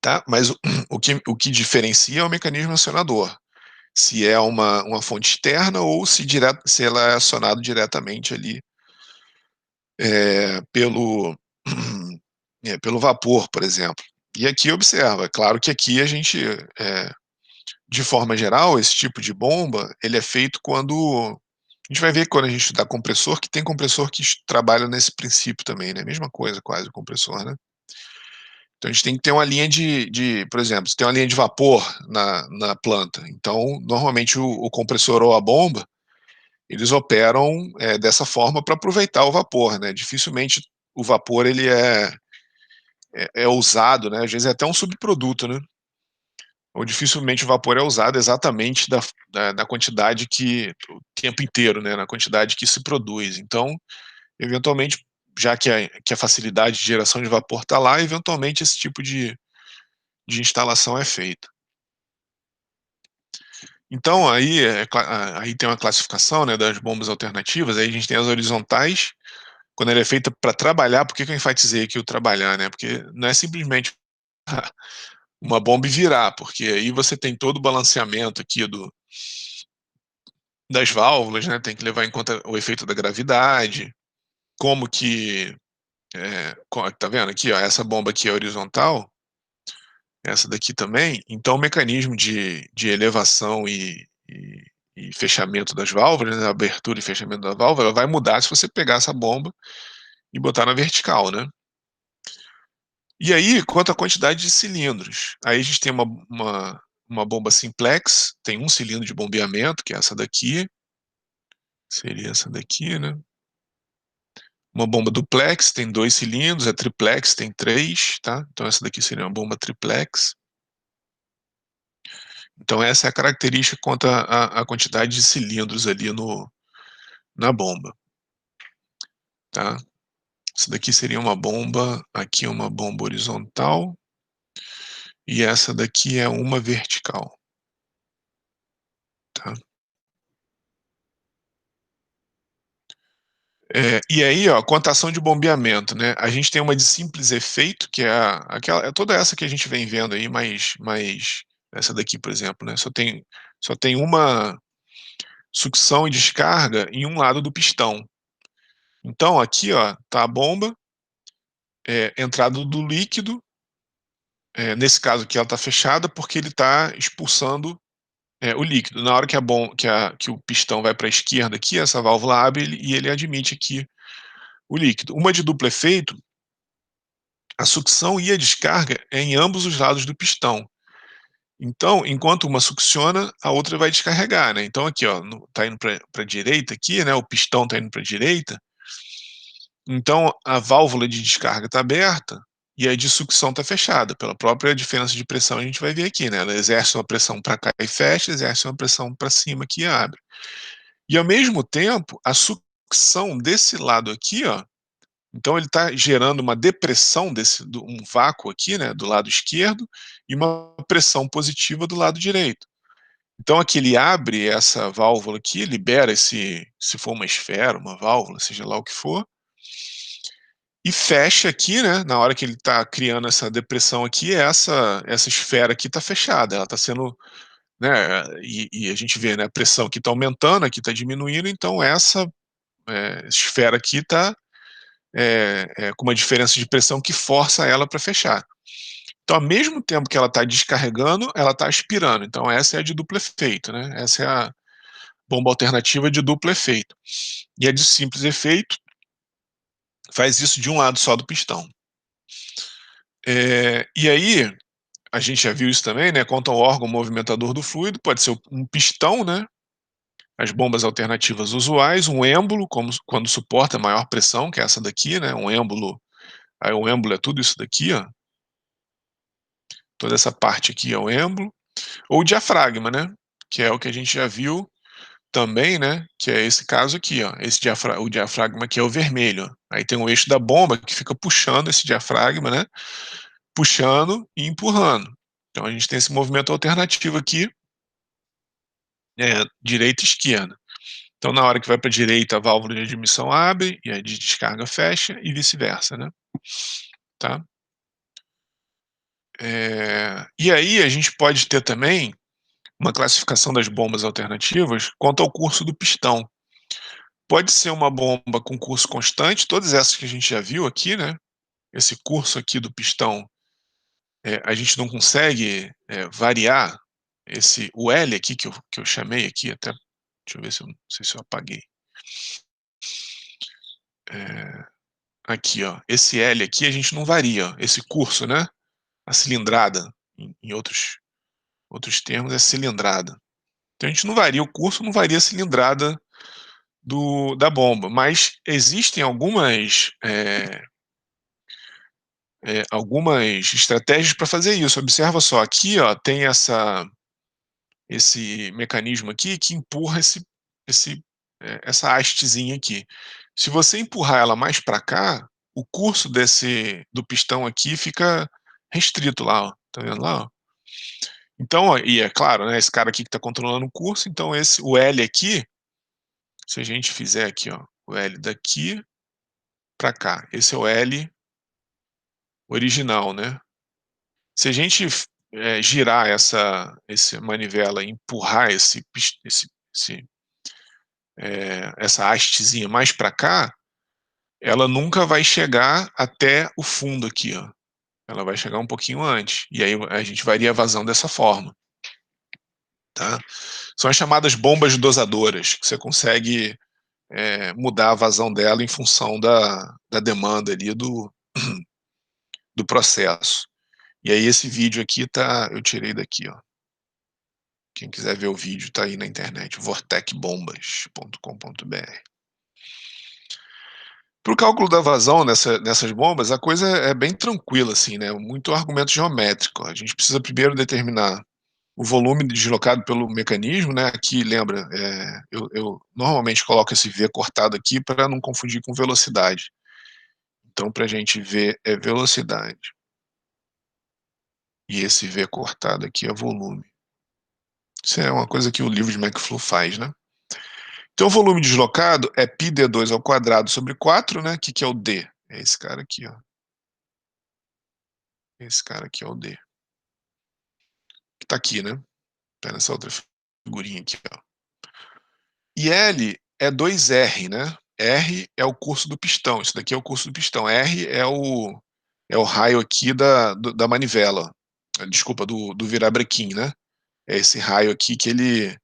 Tá? Mas o que diferencia é o mecanismo acionador, se é uma fonte externa ou se ela é acionada diretamente ali pelo, pelo vapor, por exemplo. E aqui observa, é claro que aqui a gente, de forma geral, esse tipo de bomba, ele é feito quando, a gente vai ver quando a gente estudar compressor, que tem compressor que trabalha nesse princípio também, né? Mesma coisa quase o compressor, né? Então a gente tem que ter uma linha por exemplo, se tem uma linha de vapor na planta, então normalmente o compressor ou a bomba, eles operam dessa forma para aproveitar o vapor, né? Dificilmente o vapor ele é usado, né? Às vezes é até um subproduto, né? Ou dificilmente o vapor é usado exatamente da quantidade o tempo inteiro, né? Na quantidade que se produz. Então, eventualmente, já que a facilidade de geração de vapor está lá, eventualmente esse tipo de instalação é feita. Então, aí tem uma classificação, né, das bombas alternativas, aí a gente tem as horizontais, quando ela é feita para trabalhar. Por que eu enfatizei aqui o trabalhar, né? Porque não é simplesmente uma bomba e virar, porque aí você tem todo o balanceamento aqui das válvulas, né? Tem que levar em conta o efeito da gravidade, como que, tá vendo aqui, ó, essa bomba aqui é horizontal, essa daqui também, então o mecanismo de elevação e fechamento das válvulas, né, abertura e fechamento da válvula, ela vai mudar se você pegar essa bomba e botar na vertical, né? E aí, quanto à quantidade de cilindros, aí a gente tem uma bomba simplex, tem um cilindro de bombeamento, que é essa daqui, seria essa daqui, né? Uma bomba duplex tem 2 cilindros, a triplex tem 3, tá? Então essa daqui seria uma bomba triplex. Então essa é a característica quanto à quantidade de cilindros ali na bomba, tá? Essa daqui seria uma bomba, aqui uma bomba horizontal, e essa daqui é uma vertical, tá? E aí, ó, contação de bombeamento, né? A gente tem uma de simples efeito, que é toda essa que a gente vem vendo aí, mas essa daqui, por exemplo, né? Só tem uma sucção e descarga em um lado do pistão. Então, aqui, ó, tá a bomba, entrada do líquido, nesse caso aqui ela está fechada porque ele está expulsando o líquido. Na hora que o pistão vai para a esquerda aqui, essa válvula abre e ele admite aqui o líquido. Uma de duplo efeito, a sucção e a descarga é em ambos os lados do pistão. Então, enquanto uma succiona, a outra vai descarregar, né? Então aqui, ó, tá indo para a direita aqui, né? O pistão tá indo para a direita. Então a válvula de descarga está aberta e a de sucção está fechada. Pela própria diferença de pressão, a gente vai ver aqui, né? Ela exerce uma pressão para cá e fecha, exerce uma pressão para cima aqui e abre. E ao mesmo tempo, a sucção desse lado aqui, ó, Então ele está gerando uma depressão um vácuo aqui, né, do lado esquerdo, e uma pressão positiva do lado direito. Então aqui ele abre essa válvula aqui, libera se for uma esfera, uma válvula, seja lá o que for, e fecha aqui, né, na hora que ele está criando essa depressão aqui, essa esfera aqui está fechada, ela está sendo, né, e a gente vê, né, a pressão aqui está aumentando, aqui está diminuindo, então essa, esfera aqui está, com uma diferença de pressão que força ela para fechar. Então, ao mesmo tempo que ela está descarregando, ela está aspirando, então essa é a de duplo efeito, né, essa é a bomba alternativa de duplo efeito. E a de simples efeito faz isso de um lado só do pistão. E aí, a gente já viu isso também, né, quanto ao órgão movimentador do fluido, pode ser um pistão, né, as bombas alternativas usuais, um êmbolo, como quando suporta maior pressão, que é essa daqui, né, um êmbolo, aí o êmbolo é tudo isso daqui, ó, toda essa parte aqui é o êmbolo, ou o diafragma, né, que é o que a gente já viu também, né, que é esse caso aqui, ó, o diafragma aqui é o vermelho, ó. Aí tem um eixo da bomba que fica puxando esse diafragma, né, puxando e empurrando. Então a gente tem esse movimento alternativo aqui, direita e esquerda. Então na hora que vai para a direita a válvula de admissão abre e a de descarga fecha e vice-versa, né, tá. E aí a gente pode ter também uma classificação das bombas alternativas quanto ao curso do pistão. Pode ser uma bomba com curso constante, todas essas que a gente já viu aqui, né, esse curso aqui do pistão, a gente não consegue, variar o L aqui que eu chamei aqui até, deixa eu ver se eu não sei se eu apaguei. Eh, Aqui ó, esse L aqui a gente não varia, ó, esse curso, né, a cilindrada, em outros termos é cilindrada. Então a gente não varia o curso, não varia a cilindrada da bomba, mas existem algumas estratégias para fazer isso. Observa só, aqui ó, tem esse mecanismo aqui que empurra essa hastezinha aqui. Se você empurrar ela mais para cá, o curso do pistão aqui fica restrito lá, ó, tá vendo lá, ó? Então, ó, e é claro, né, esse cara aqui que está controlando o curso, então o L aqui, se a gente fizer aqui, ó, o L daqui para cá, esse é o L original, né? Se a gente girar essa manivela e empurrar essa hastezinha mais para cá, ela nunca vai chegar até o fundo aqui, ó. Ela vai chegar um pouquinho antes. E aí a gente varia a vazão dessa forma, tá? São as chamadas bombas dosadoras, que você consegue mudar a vazão dela em função da demanda ali do processo. E aí esse vídeo aqui eu tirei daqui, ó. Quem quiser ver o vídeo tá aí na internet, vortecbombas.com.br. Para o cálculo da vazão nessas bombas, a coisa é bem tranquila, assim, né? Muito argumento geométrico. A gente precisa primeiro determinar o volume deslocado pelo mecanismo, né? Aqui, lembra, eu normalmente coloco esse V cortado aqui para não confundir com velocidade. Então, para a gente ver é velocidade. E esse V cortado aqui é volume. Isso é uma coisa que o livro de McFlu faz, né? Então, o volume deslocado é πd2 ao quadrado sobre 4, né? O que é o D? É esse cara aqui, ó. Esse cara aqui é o D. Que tá aqui, né? Tá nessa outra figurinha aqui, ó. E L é 2R, né? R é o curso do pistão. Isso daqui é o curso do pistão. R é o raio aqui da manivela. Desculpa, do virabrequim, né? É esse raio aqui que ele.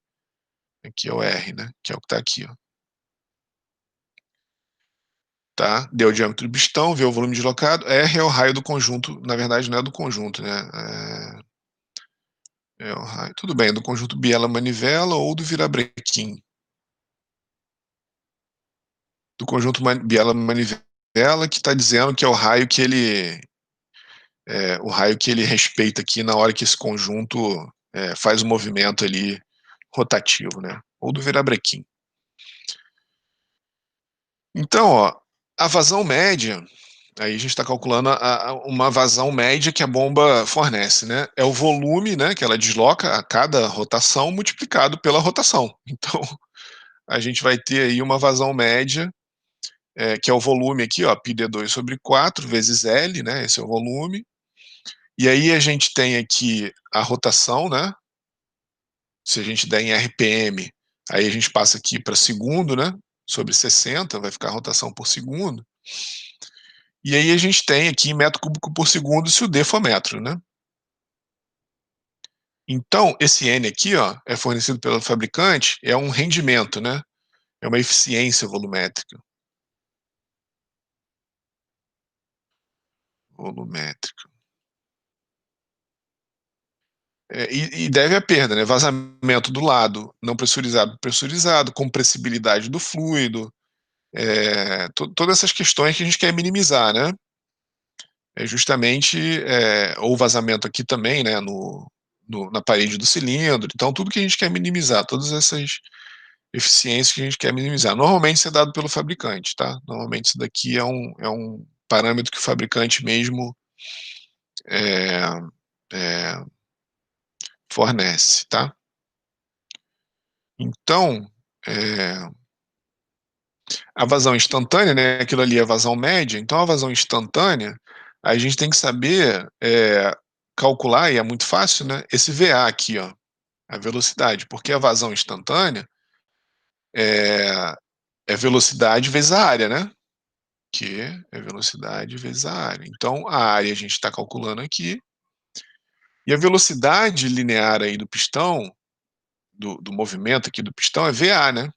Aqui é o R, né? Que é o que tá aqui, ó. Tá? Deu o diâmetro do pistão, vê o volume deslocado. R é o raio do conjunto, na verdade não é do conjunto, né? É o raio, tudo bem, do conjunto biela-manivela ou do virabrequim. Do conjunto biela-manivela, que está dizendo que é o raio que ele respeita aqui na hora que esse conjunto faz o movimento ali rotativo, né? Ou do virabrequim. Então, ó, A vazão média, aí a gente está calculando uma vazão média que a bomba fornece, né? É o volume, né, que ela desloca a cada rotação multiplicado pela rotação. Então, a gente vai ter aí uma vazão média, que é o volume aqui, ó, πd2/4 vezes L, né? Esse é o volume. E aí a gente tem aqui a rotação, né? Se a gente der em RPM, aí a gente passa aqui para segundo, né? Sobre 60, vai ficar a rotação por segundo. E aí a gente tem aqui em metro cúbico por segundo se o D for metro, né? Então, esse N aqui, ó, é fornecido pelo fabricante, é um rendimento, né? É uma eficiência volumétrica. Volumétrica. E deve a perda, né? Vazamento do lado não pressurizado, pressurizado, compressibilidade do fluido, todas essas questões que a gente quer minimizar, né? É justamente, ou vazamento aqui também, né, na parede do cilindro. Então, tudo que a gente quer minimizar, todas essas eficiências que a gente quer minimizar. Normalmente isso é dado pelo fabricante, tá? Normalmente isso daqui é um parâmetro que o fabricante mesmo é, é, fornece, tá? Então, é, a vazão instantânea, né, aquilo ali é a vazão média, então a vazão instantânea, a gente tem que saber calcular, e é muito fácil, né, esse VA aqui, ó, a velocidade, porque a vazão instantânea é, é velocidade vezes a área, né? Que é velocidade vezes a área. Então, a área a gente está calculando aqui, e a velocidade linear aí do pistão, do movimento aqui do pistão, é VA, né?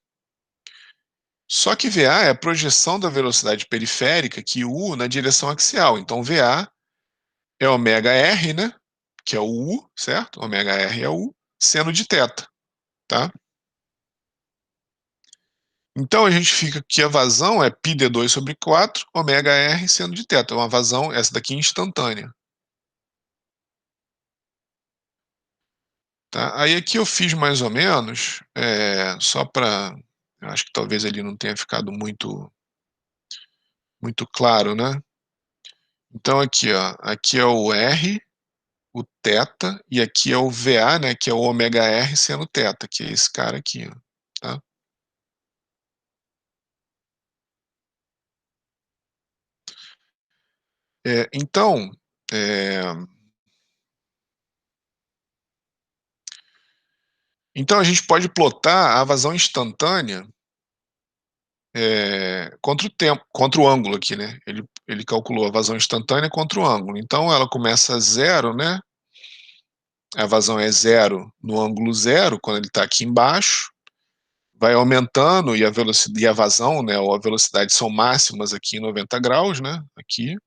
Só que VA é a projeção da velocidade periférica, que U, na direção axial. Então, VA é ômega R, né? Que é o U, certo? Ômega R é o U, seno de θ, tá? Então, a gente fica que a vazão é πd2/4, ômega R, seno de θ. É uma vazão, essa daqui, instantânea. Tá? Aí aqui eu fiz mais ou menos, só para... Acho que talvez ele não tenha ficado muito claro, né? Então aqui, ó, aqui é o R, o θ, e aqui é o VA, né, que é o ômega R seno θ, que é esse cara aqui, ó, tá? Então, é, então a gente pode plotar a vazão instantânea contra o tempo, contra o ângulo aqui, né? Ele calculou a vazão instantânea contra o ângulo. Então ela começa a zero, né? A vazão é zero no ângulo zero, quando ele está aqui embaixo, vai aumentando e a velocidade e a vazão, né, ou a velocidade são máximas aqui em 90 graus, né? Aqui.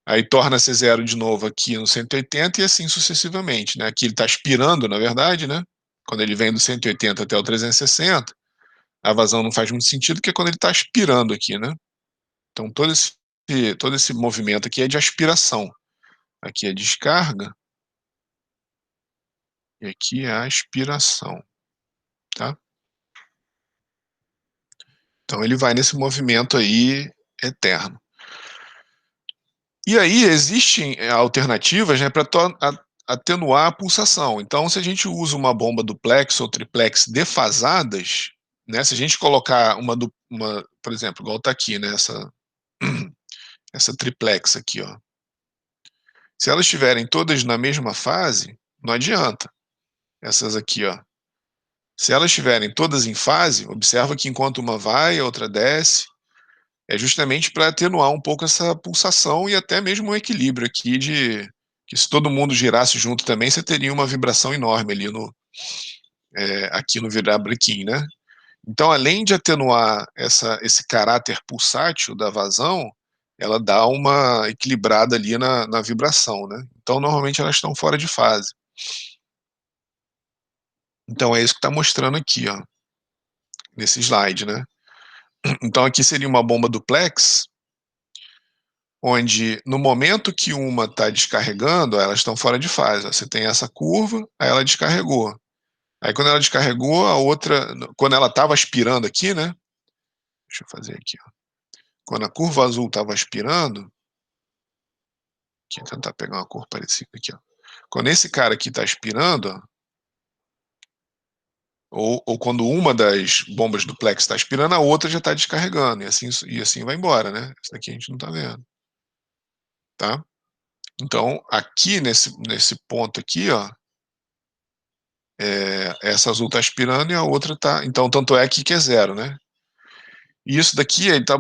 Aí torna-se zero de novo aqui no 180 e assim sucessivamente, né? Aqui ele está aspirando, na verdade, né? Quando ele vem do 180 até o 360, a vazão não faz muito sentido, porque é quando ele está aspirando aqui, né? Então todo esse movimento aqui é de aspiração. Aqui é descarga e aqui é a aspiração, tá? Então ele vai nesse movimento aí eterno. E aí existem alternativas, né, para atenuar a pulsação. Então, se a gente usa uma bomba duplex ou triplex defasadas, né, se a gente colocar por exemplo, igual está aqui, né, essa triplex aqui, ó. Se elas estiverem todas na mesma fase, não adianta. Essas aqui, ó. Se elas estiverem todas em fase, observa que enquanto uma vai, a outra desce, é justamente para atenuar um pouco essa pulsação e até mesmo um equilíbrio aqui de que se todo mundo girasse junto também, você teria uma vibração enorme ali aqui no virabrequim, né? Então, além de atenuar esse caráter pulsátil da vazão, ela dá uma equilibrada ali na vibração, né? Então, normalmente elas estão fora de fase. Então, é isso que está mostrando aqui, ó, nesse slide, né? Então, aqui seria uma bomba duplex, onde no momento que uma está descarregando, elas estão fora de fase. Você tem essa curva, aí ela descarregou. Aí quando ela descarregou, a outra, quando ela estava aspirando aqui, né? Deixa eu fazer aqui, ó. quando a curva azul estava aspirando, deixa eu tentar pegar uma cor parecida aqui, ó. Quando esse cara aqui está aspirando, ó, ou quando uma das bombas do Plex está aspirando, a outra já está descarregando, e assim vai embora, né? Isso daqui a gente não está vendo, tá? Então, aqui nesse ponto aqui, ó, essa azul está aspirando e a outra está. Então, tanto é que é zero, né? E isso daqui ele tá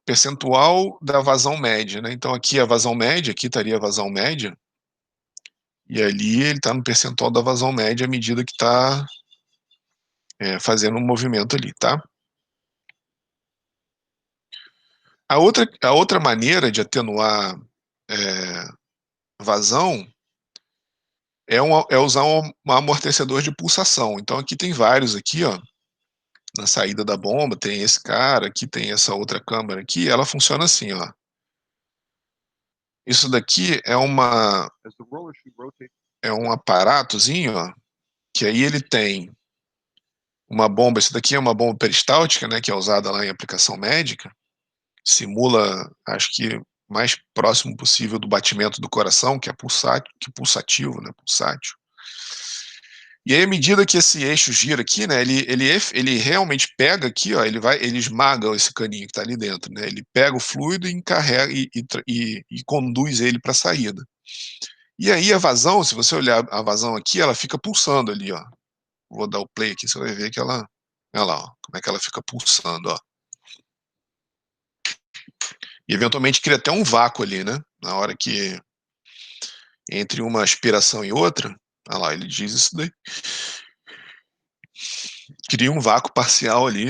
percentual da vazão média, né? Então, aqui é a vazão média, aqui estaria a vazão média, e ali ele está no percentual da vazão média à medida que está fazendo um movimento ali, tá? A outra maneira de atenuar é, vazão é usar um amortecedor de pulsação. Então aqui tem vários aqui, ó, na saída da bomba, tem esse cara, aqui tem essa outra câmera aqui, ela funciona assim, ó. Isso daqui é um aparatozinho, ó, que aí ele tem uma bomba, esse daqui é uma bomba peristáltica, né, que é usada lá em aplicação médica, simula, acho que mais próximo possível do batimento do coração, que é pulsativo, né, pulsátil. E aí, à medida que esse eixo gira aqui, né, ele realmente pega aqui, ó, ele esmaga esse caninho que está ali dentro, né, ele pega o fluido e encarrega e conduz ele para a saída. E aí a vazão, se você olhar a vazão aqui, ela fica pulsando ali, ó. Vou dar o play aqui, você vai ver que ela, olha lá, ó, como é que ela fica pulsando, ó. E eventualmente cria até um vácuo ali, né? Na hora que entre uma aspiração e outra, olha lá, ele diz isso daí. Cria um vácuo parcial ali.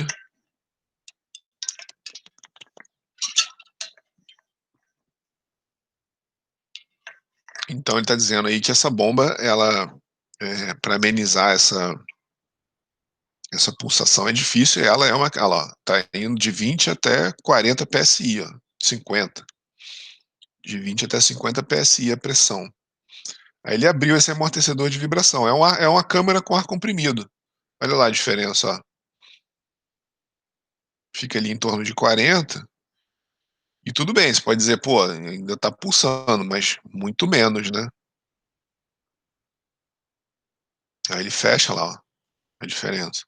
Então ele está dizendo aí que essa bomba, ela, para amenizar essa pulsação é difícil, e ela é uma, olha lá, tá indo de 20 até 40 PSI, ó, 50. De 20 até 50 PSI a pressão. Aí ele abriu esse amortecedor de vibração. É uma câmera com ar comprimido. Olha lá a diferença, ó. Fica ali em torno de 40. E tudo bem, você pode dizer, pô, ainda tá pulsando, mas muito menos, né? Aí ele fecha lá, ó, a diferença.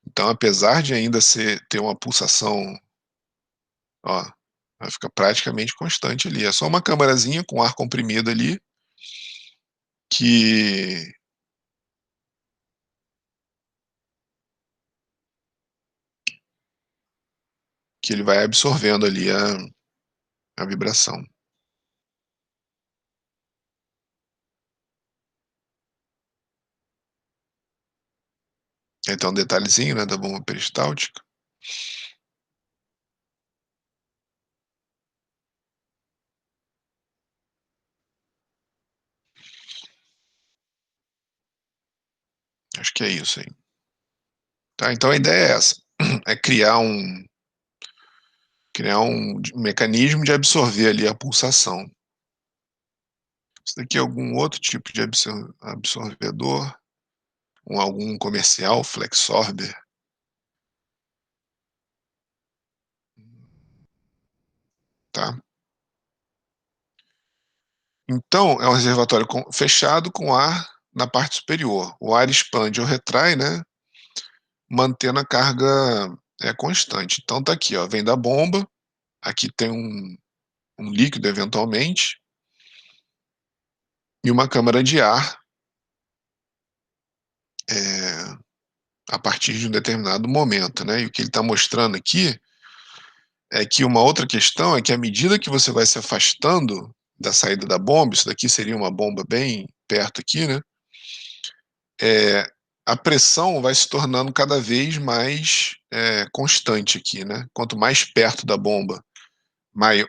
Então, apesar de ainda ter uma pulsação, ó, vai ficar praticamente constante ali. É só uma câmerazinha com ar comprimido ali que que ele vai absorvendo ali a vibração. Então, um detalhezinho, né, da bomba peristáltica. Acho que é isso aí. Tá, então a ideia é essa, é criar um mecanismo de absorver ali a pulsação. Isso daqui é algum outro tipo de absorvedor, algum comercial, Flexorber. Tá? Então, é um reservatório fechado com ar na parte superior. O ar expande ou retrai, né, mantendo a carga constante. Então tá aqui, ó, vem da bomba, aqui tem um líquido eventualmente, e uma câmara de ar é, a partir de um determinado momento, né? E o que ele está mostrando aqui é que uma outra questão é que à medida que você vai se afastando da saída da bomba, isso daqui seria uma bomba bem perto aqui, né? É, a pressão vai se tornando cada vez mais constante aqui, né? Quanto mais perto da bomba,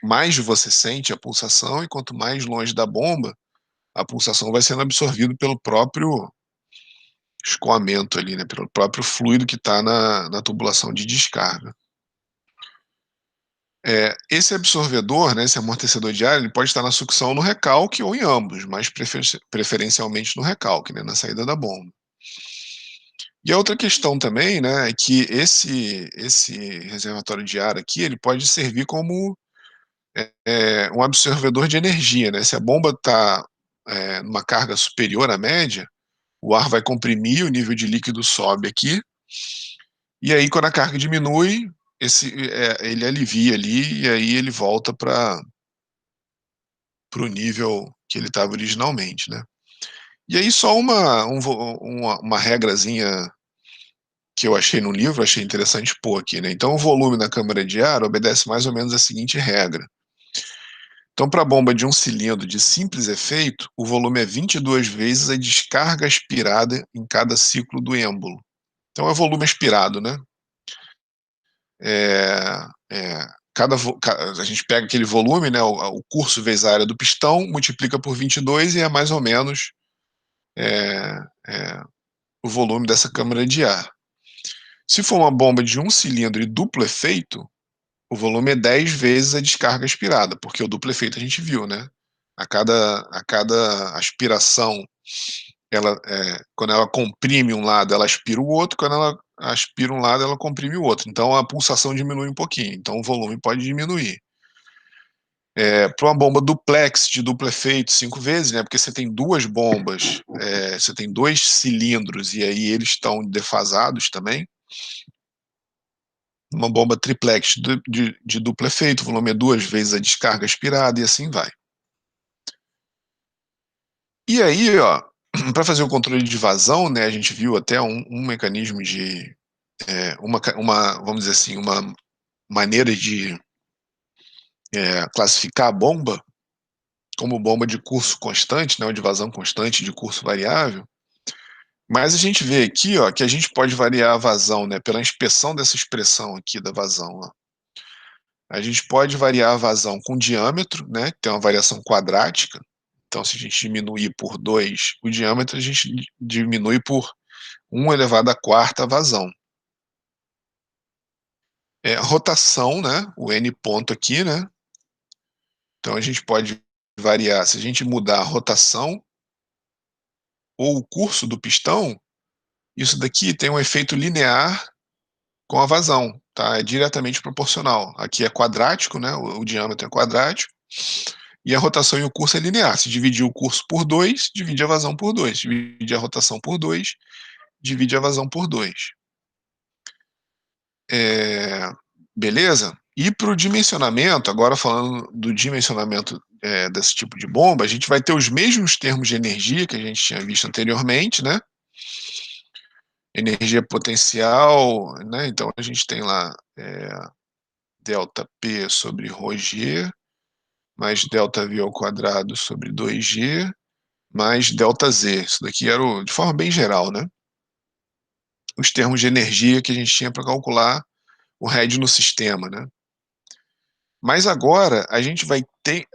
mais você sente a pulsação, e quanto mais longe da bomba, a pulsação vai sendo absorvida pelo próprio escoamento ali, né? Pelo próprio fluido que está na tubulação de descarga. Esse absorvedor, né, esse amortecedor de ar, ele pode estar na sucção, no recalque ou em ambos, mas preferencialmente no recalque, né, na saída da bomba. E a outra questão também, né, é que esse reservatório de ar aqui, ele pode servir como, um absorvedor de energia, né, se a bomba está, numa carga superior à média, o ar vai comprimir, o nível de líquido sobe aqui, e aí quando a carga diminui, ele alivia ali, e aí ele volta para o nível que ele estava originalmente, né. E aí só uma regrazinha que eu achei no livro, achei interessante pôr aqui, né. Então o volume na câmara de ar obedece mais ou menos a seguinte regra: então para a bomba de um cilindro de simples efeito, o volume é 22 vezes a descarga aspirada em cada ciclo do êmbolo. Então é volume aspirado, né. Eh cada vo ca A gente pega aquele volume, né, o curso vezes a área do pistão, multiplica por 22 e é mais ou menos, eh eh, o volume dessa câmara de ar. Se for uma bomba de um cilindro e duplo efeito, o volume é 10 vezes a descarga aspirada, porque o duplo efeito a gente viu, né. A cada aspiração, quando ela comprime um lado, ela aspira o outro, quando ela aspira um lado, ela comprime o outro. Então a pulsação diminui um pouquinho, então o volume pode diminuir. Para uma bomba duplex de duplo efeito 5 vezes, né, porque você tem 2 bombas, você tem 2 cilindros e aí eles estão defasados também. Uma bomba triplex de duplo efeito, o volume é 2 vezes a descarga aspirada e assim vai. E aí, ó, para fazer o controle de vazão, né, a gente viu até um mecanismo de, vamos dizer assim, uma maneira de, classificar a bomba como bomba de curso constante, né, ou de vazão constante de curso variável. Mas a gente vê aqui, ó, que a gente pode variar a vazão, né, pela inspeção dessa expressão aqui da vazão, ó. A gente pode variar a vazão com diâmetro, né, que tem uma variação quadrática. Então, se a gente diminuir por 2 o diâmetro, a gente diminui por 1 elevado à quarta a vazão. Rotação, né, o n ponto aqui, né, então a gente pode variar, se a gente mudar a rotação ou o curso do pistão, isso daqui tem um efeito linear com a vazão, tá, é diretamente proporcional. Aqui é quadrático, né, o diâmetro é quadrático, e a rotação e o curso é linear. Se dividir o curso por 2, divide a vazão por 2. Divide a rotação por 2, divide a vazão por 2. Eh, Beleza? E para o dimensionamento, agora falando do dimensionamento, desse tipo de bomba, a gente vai ter os mesmos termos de energia que a gente tinha visto anteriormente, né, energia potencial, né, então a gente tem lá, delta P sobre ρg, mais delta V ao quadrado sobre 2g, mais delta Z. Isso daqui era de forma bem geral, né, os termos de energia que a gente tinha para calcular o RHEAD no sistema, né. Mas agora a gente vai ter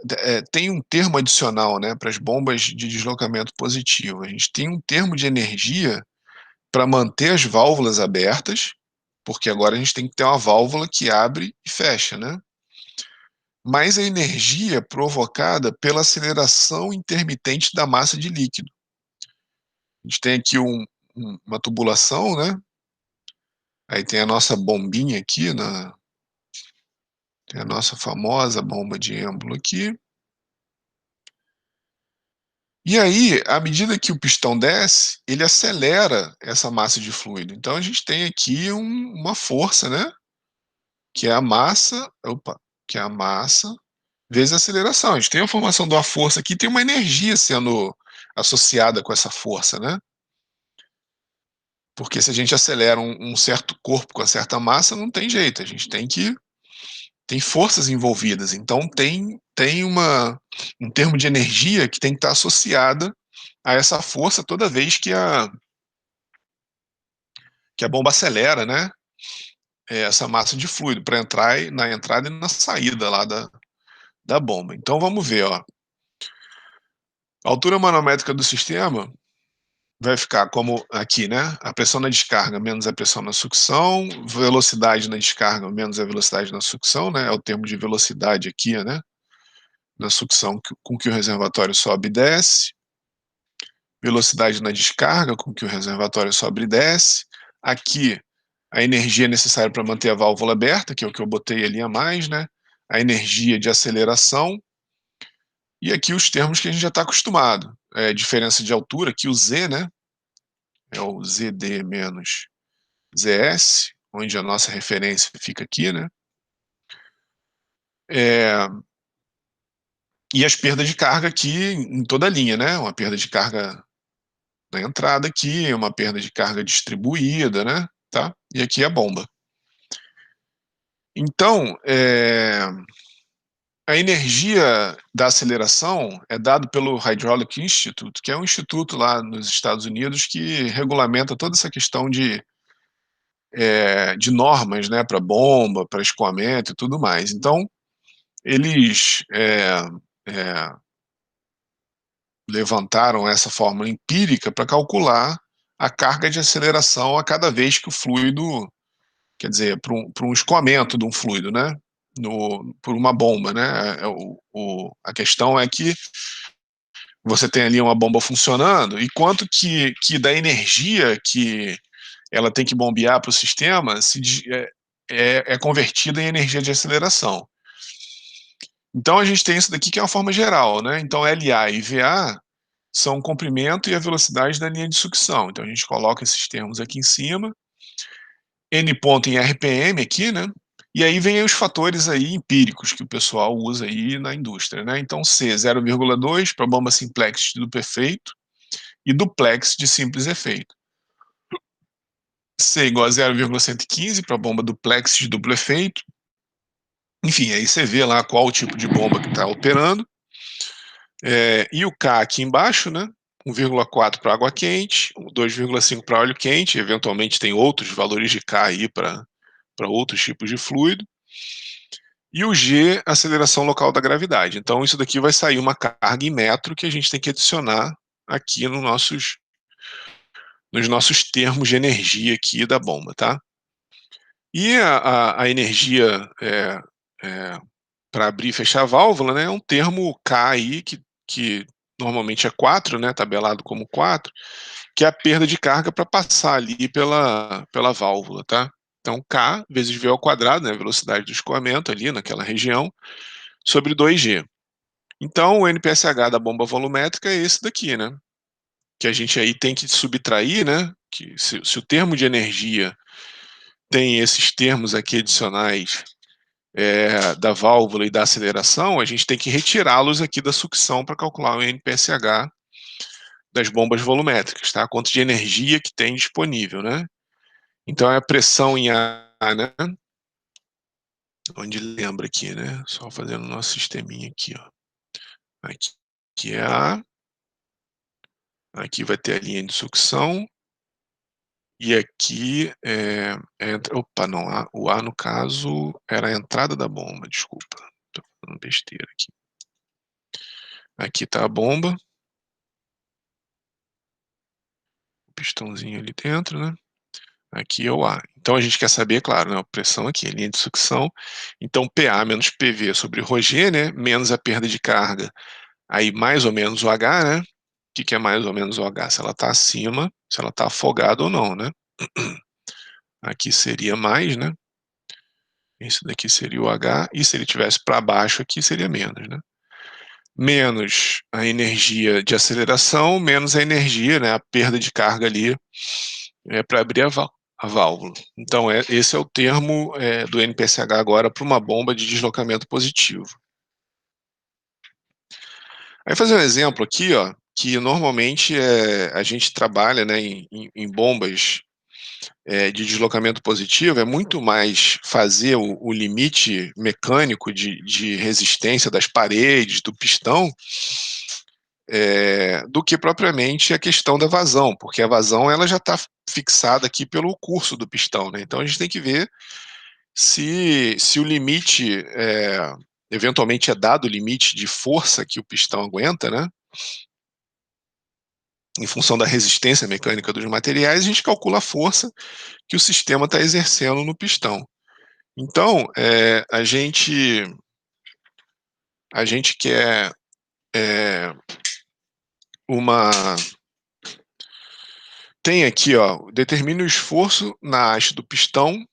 tem um termo adicional, né, para as bombas de deslocamento positivo. A gente tem um termo de energia para manter as válvulas abertas, porque agora a gente tem que ter uma válvula que abre e fecha, né. Mas a energia provocada pela aceleração intermitente da massa de líquido. A gente tem aqui uma tubulação, né, aí tem a nossa bombinha aqui tem a nossa famosa bomba de êmbolo aqui. E aí, à medida que o pistão desce, ele acelera essa massa de fluido. Então a gente tem aqui uma força, né, que é a massa que é a massa vezes a aceleração. A gente tem a formação de uma força aqui, tem uma energia sendo associada com essa força, né. Porque se a gente acelera um certo corpo com a certa massa, não tem jeito, a gente tem forças envolvidas, então tem um termo de energia que tem que estar associada a essa força toda vez que a bomba acelera, né, essa massa de fluido para entrar na entrada e na saída lá da bomba. Então vamos ver, ó, a altura manométrica do sistema vai ficar como aqui, né, a pressão na descarga menos a pressão na sucção, velocidade na descarga menos a velocidade na sucção, né, é o termo de velocidade aqui, né, na sucção com que o reservatório sobe e desce, velocidade na descarga com que o reservatório sobe e desce, Aqui, a energia necessária para manter a válvula aberta, que é o que eu botei ali a mais, né? A energia de aceleração, e aqui os termos que a gente já está acostumado. Diferença de altura, aqui o Z, né? É o ZD menos ZS, onde a nossa referência fica aqui, né? E as perdas de carga aqui em toda a linha, né? Uma perda de carga na entrada aqui, uma perda de carga distribuída, né? Tá? E aqui a bomba. Então, a energia da aceleração é dada pelo Hydraulic Institute, que é um instituto lá nos Estados Unidos que regulamenta toda essa questão de normas, né, para bomba, para escoamento e tudo mais. Então, eles levantaram essa fórmula empírica para calcular a carga de aceleração a cada vez que o fluido, quer dizer, para um escoamento de um fluido, né? Por uma bomba, né? A questão é que você tem ali uma bomba funcionando e quanto que da energia que ela tem que bombear para o sistema é convertida em energia de aceleração. Então a gente tem isso daqui que é uma forma geral, né? Então LA e VA são o comprimento e a velocidade da linha de sucção. Então a gente coloca esses termos aqui em cima, N ponto em RPM aqui, né? E aí vem os fatores aí empíricos que o pessoal usa aí na indústria, né? Então C 0,2 para bomba simplex de duplo efeito e duplex de simples efeito. C igual a 0,115 para bomba duplex de duplo efeito. Enfim, aí você vê lá qual o tipo de bomba que está operando. E o K aqui embaixo, né? 1,4 para água quente, 2,5 para óleo quente, eventualmente tem outros valores de K aí para outros tipos de fluido. E o G, aceleração local da gravidade. Então, isso daqui vai sair uma carga em metro que a gente tem que adicionar aqui nos nossos termos de energia aqui da bomba, tá? E a energia para abrir e fechar a válvula, né, é um termo K aí que normalmente é 4, né, tabelado como 4, que é a perda de carga para passar ali pela válvula, tá? Então, K vezes V ao quadrado, né, a velocidade do escoamento ali naquela região, sobre 2G. Então, o NPSH da bomba volumétrica é esse daqui, né? Que a gente aí tem que subtrair, né? Que se o termo de energia tem esses termos aqui adicionais da válvula e da aceleração, a gente tem que retirá-los aqui da sucção para calcular o NPSH das bombas volumétricas, tá? Quanto de energia que tem disponível, né? Então é a pressão em A, né? Onde lembra aqui, né? Só fazendo o nosso sisteminha aqui, ó. Aqui é A, aqui vai ter a linha de sucção, e aqui opa, não, o A no caso era a entrada da bomba, desculpa, tô falando besteira aqui. Aqui tá a bomba, o pistãozinho ali dentro, né? Aqui é o A. Então a gente quer saber, claro, né, a pressão aqui, a linha de sucção. Então PA menos PV sobre ρg, né, menos a perda de carga, aí mais ou menos o H, né? O que é mais ou menos o H? Se ela está acima, se ela está afogada ou não, né? Aqui seria mais, né? Esse daqui seria o H, e se ele tivesse para baixo aqui seria menos, né? Menos a energia de aceleração, menos a energia, né, a perda de carga ali para abrir a válvula. Então, esse é o termo do NPSH agora para uma bomba de deslocamento positivo. Aí fazer um exemplo aqui, ó, que normalmente a gente trabalha, né, em bombas de deslocamento positivo, é muito mais fazer o limite mecânico de resistência das paredes, do pistão, do que propriamente a questão da vazão, porque a vazão ela já está fixada aqui pelo curso do pistão, né? Então a gente tem que ver se o limite, eventualmente é dado o limite de força que o pistão aguenta, né? Em função da resistência mecânica dos materiais, a gente calcula a força que o sistema está exercendo no pistão. Então, a gente quer uma tem aqui, ó, determine o esforço na haste do pistão,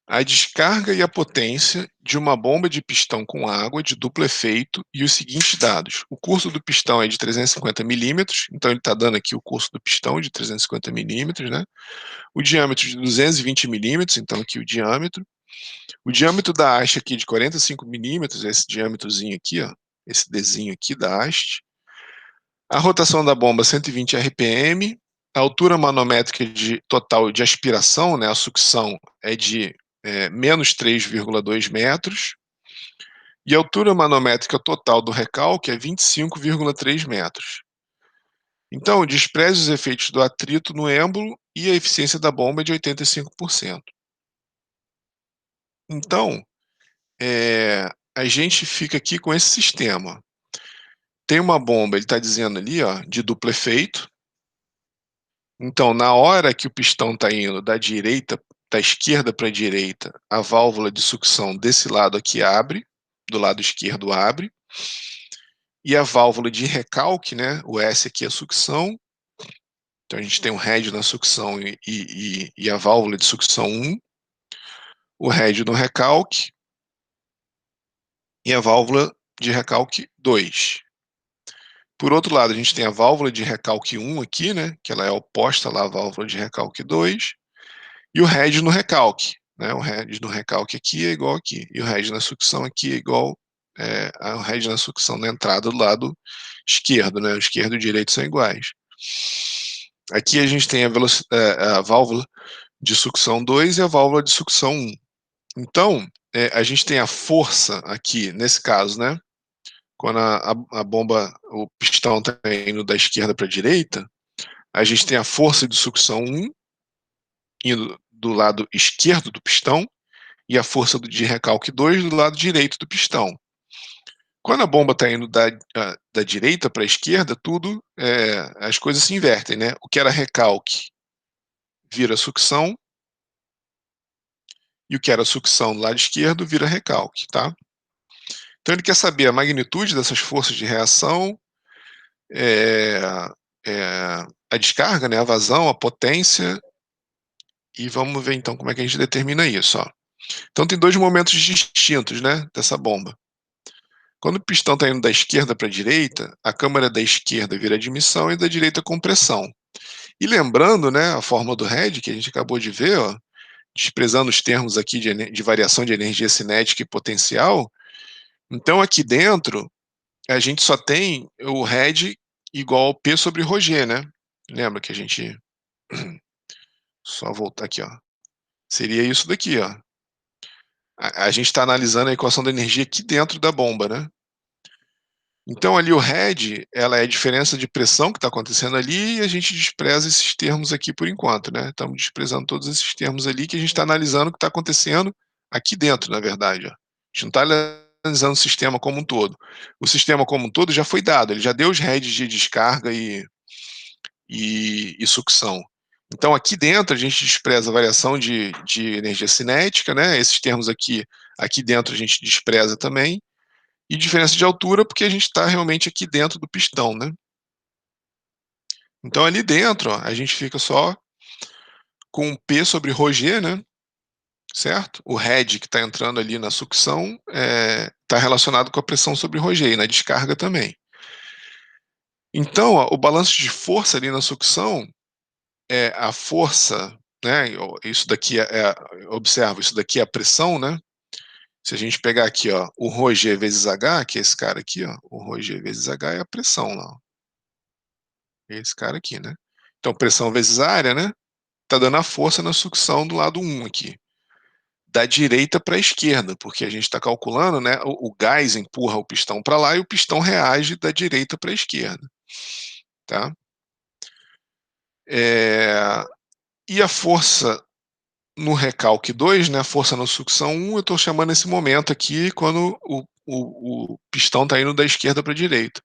a descarga e a potência de uma bomba de pistão com água de duplo efeito e os seguintes dados. O curso do pistão é de 350 milímetros, então ele está dando aqui o curso do pistão de 350 milímetros, né? O diâmetro de 220 milímetros, então aqui o diâmetro. O diâmetro da haste aqui de 45 milímetros, esse diâmetrozinho aqui, ó, esse Dzinho aqui da haste. A rotação da bomba 120 RPM, a altura manométrica total de aspiração, né, a sucção, é de menos 3,2 metros, e a altura manométrica total do recalque é 25,3 metros. Então, despreze os efeitos do atrito no êmbolo e a eficiência da bomba é de 85%. Então, a gente fica aqui com esse sistema. Tem uma bomba, ele está dizendo ali, ó, de duplo efeito. Então, na hora que o pistão está indo da esquerda para a direita, a válvula de sucção desse lado aqui abre, do lado esquerdo abre, e a válvula de recalque, né, o S aqui é a sucção, então a gente tem um head na sucção e a válvula de sucção 1, o head no recalque e a válvula de recalque 2. Por outro lado, a gente tem a válvula de recalque 1 aqui, né, que ela é oposta lá à válvula de recalque 2, e o head no recalque, né, o head no recalque aqui é igual aqui, e o head na sucção aqui é igual ao head na sucção na entrada do lado esquerdo, né, o esquerdo e o direito são iguais. Aqui a gente tem a válvula de sucção 2 e a válvula de sucção 1. Então, a gente tem a força aqui, nesse caso, né, quando a bomba, o pistão está indo da esquerda para a direita, a gente tem a força de sucção 1 indo do lado esquerdo do pistão e a força de recalque 2 do lado direito do pistão. Quando a bomba está indo da direita para a esquerda, as coisas se invertem, né? O que era recalque vira sucção e o que era sucção do lado esquerdo vira recalque, tá? Então ele quer saber a magnitude dessas forças de reação, é, a descarga, né, a vazão, a potência, e vamos ver então como é que a gente determina isso, ó. Então tem dois momentos distintos, né, dessa bomba. Quando o pistão está indo da esquerda para a direita, a câmara da esquerda vira admissão e da direita compressão. E lembrando, né, a fórmula do head que a gente acabou de ver, ó, desprezando os termos aqui de variação de energia cinética e potencial, então aqui dentro a gente só tem o head igual ao P sobre ρg, né? Lembra que a gente... Só voltar aqui, ó. Seria isso daqui, ó. A gente está analisando a equação da energia aqui dentro da bomba, né? Então ali o head, ela é a diferença de pressão que está acontecendo ali e a gente despreza esses termos aqui por enquanto, né? Estamos desprezando todos esses termos ali que a gente está analisando o que está acontecendo aqui dentro, na verdade, ó. A gente não está analisando o sistema como um todo. O sistema como um todo já foi dado, ele já deu os heads de descarga e sucção. Então aqui dentro a gente despreza a variação de energia cinética, né? Esses termos aqui dentro a gente despreza também, e diferença de altura porque a gente está realmente aqui dentro do pistão, né? Então ali dentro, ó, a gente fica só com P sobre ρg, né? Certo? O head que está entrando ali na sucção está relacionado com a pressão sobre ρg, e na descarga também. Então, ó, o balanço de força ali na sucção é a força, né? Isso daqui observa, isso daqui é a pressão, né? Se a gente pegar aqui, ó, o ρg vezes H, que é esse cara aqui, ó, o ρg vezes H é a pressão lá, ó. Esse cara aqui, né? Então, pressão vezes área, né? Tá dando a força na sucção do lado 1 aqui. Da direita para a esquerda, porque a gente está calculando, né? O gás empurra o pistão para lá e o pistão reage da direita para a esquerda, tá? E a força no recalque 2, né? A força na sucção 1, eu estou chamando esse momento aqui quando o pistão está indo da esquerda para a direita.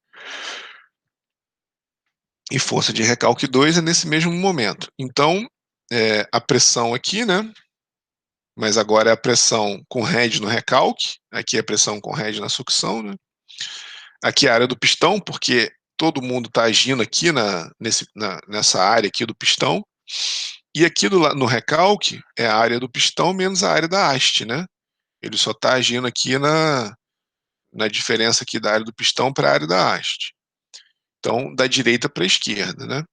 E força de recalque 2 é nesse mesmo momento. Então, a pressão aqui, né? Mas agora é a pressão com head no recalque, aqui é a pressão com head na sucção, né? Aqui é a área do pistão, porque todo mundo está agindo aqui nessa área aqui do pistão, e aqui no recalque é a área do pistão menos a área da haste, né? Ele só está agindo aqui na diferença aqui da área do pistão para a área da haste. Então, da direita para a esquerda, né?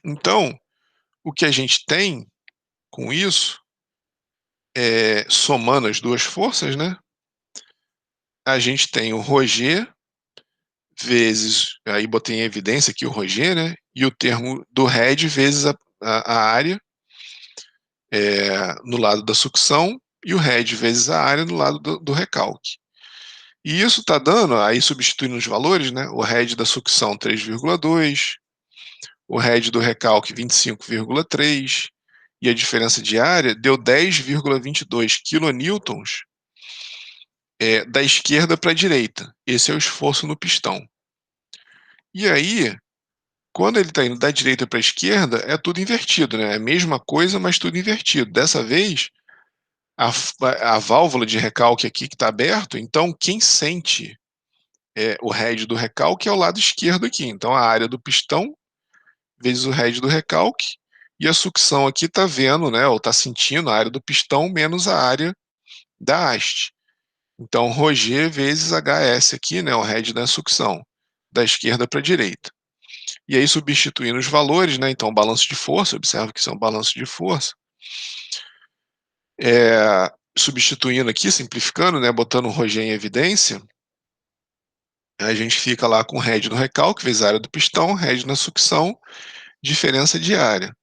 Então, o que a gente tem com isso, somando as duas forças, né? A gente tem o Roger vezes, aí botei em evidência aqui o Roger, né? E o termo do head vezes a área no lado da sucção e o head vezes a área no lado do recalque. E isso está dando, aí substituindo os valores, né? O head da sucção 3,2, o head do recalque 25,3, e a diferença de área deu 10,22 kilonewtons da esquerda para a direita. Esse é o esforço no pistão. E aí, quando ele está indo da direita para a esquerda, é tudo invertido, né? É a mesma coisa, mas tudo invertido. Dessa vez, a válvula de recalque aqui que está aberto, então quem sente o head do recalque é o lado esquerdo aqui. Então a área do pistão vezes o head do recalque, e a sucção aqui está vendo, né, ou está sentindo a área do pistão menos a área da haste. Então Roger vezes HS aqui, né, o head da sucção, da esquerda para a direita. E aí substituindo os valores, né, então balanço de força, observa que são balanço de força, substituindo aqui, simplificando, né, botando o Roger em evidência, a gente fica lá com o head no recalque, vezes a área do pistão, head na sucção, diferença de área.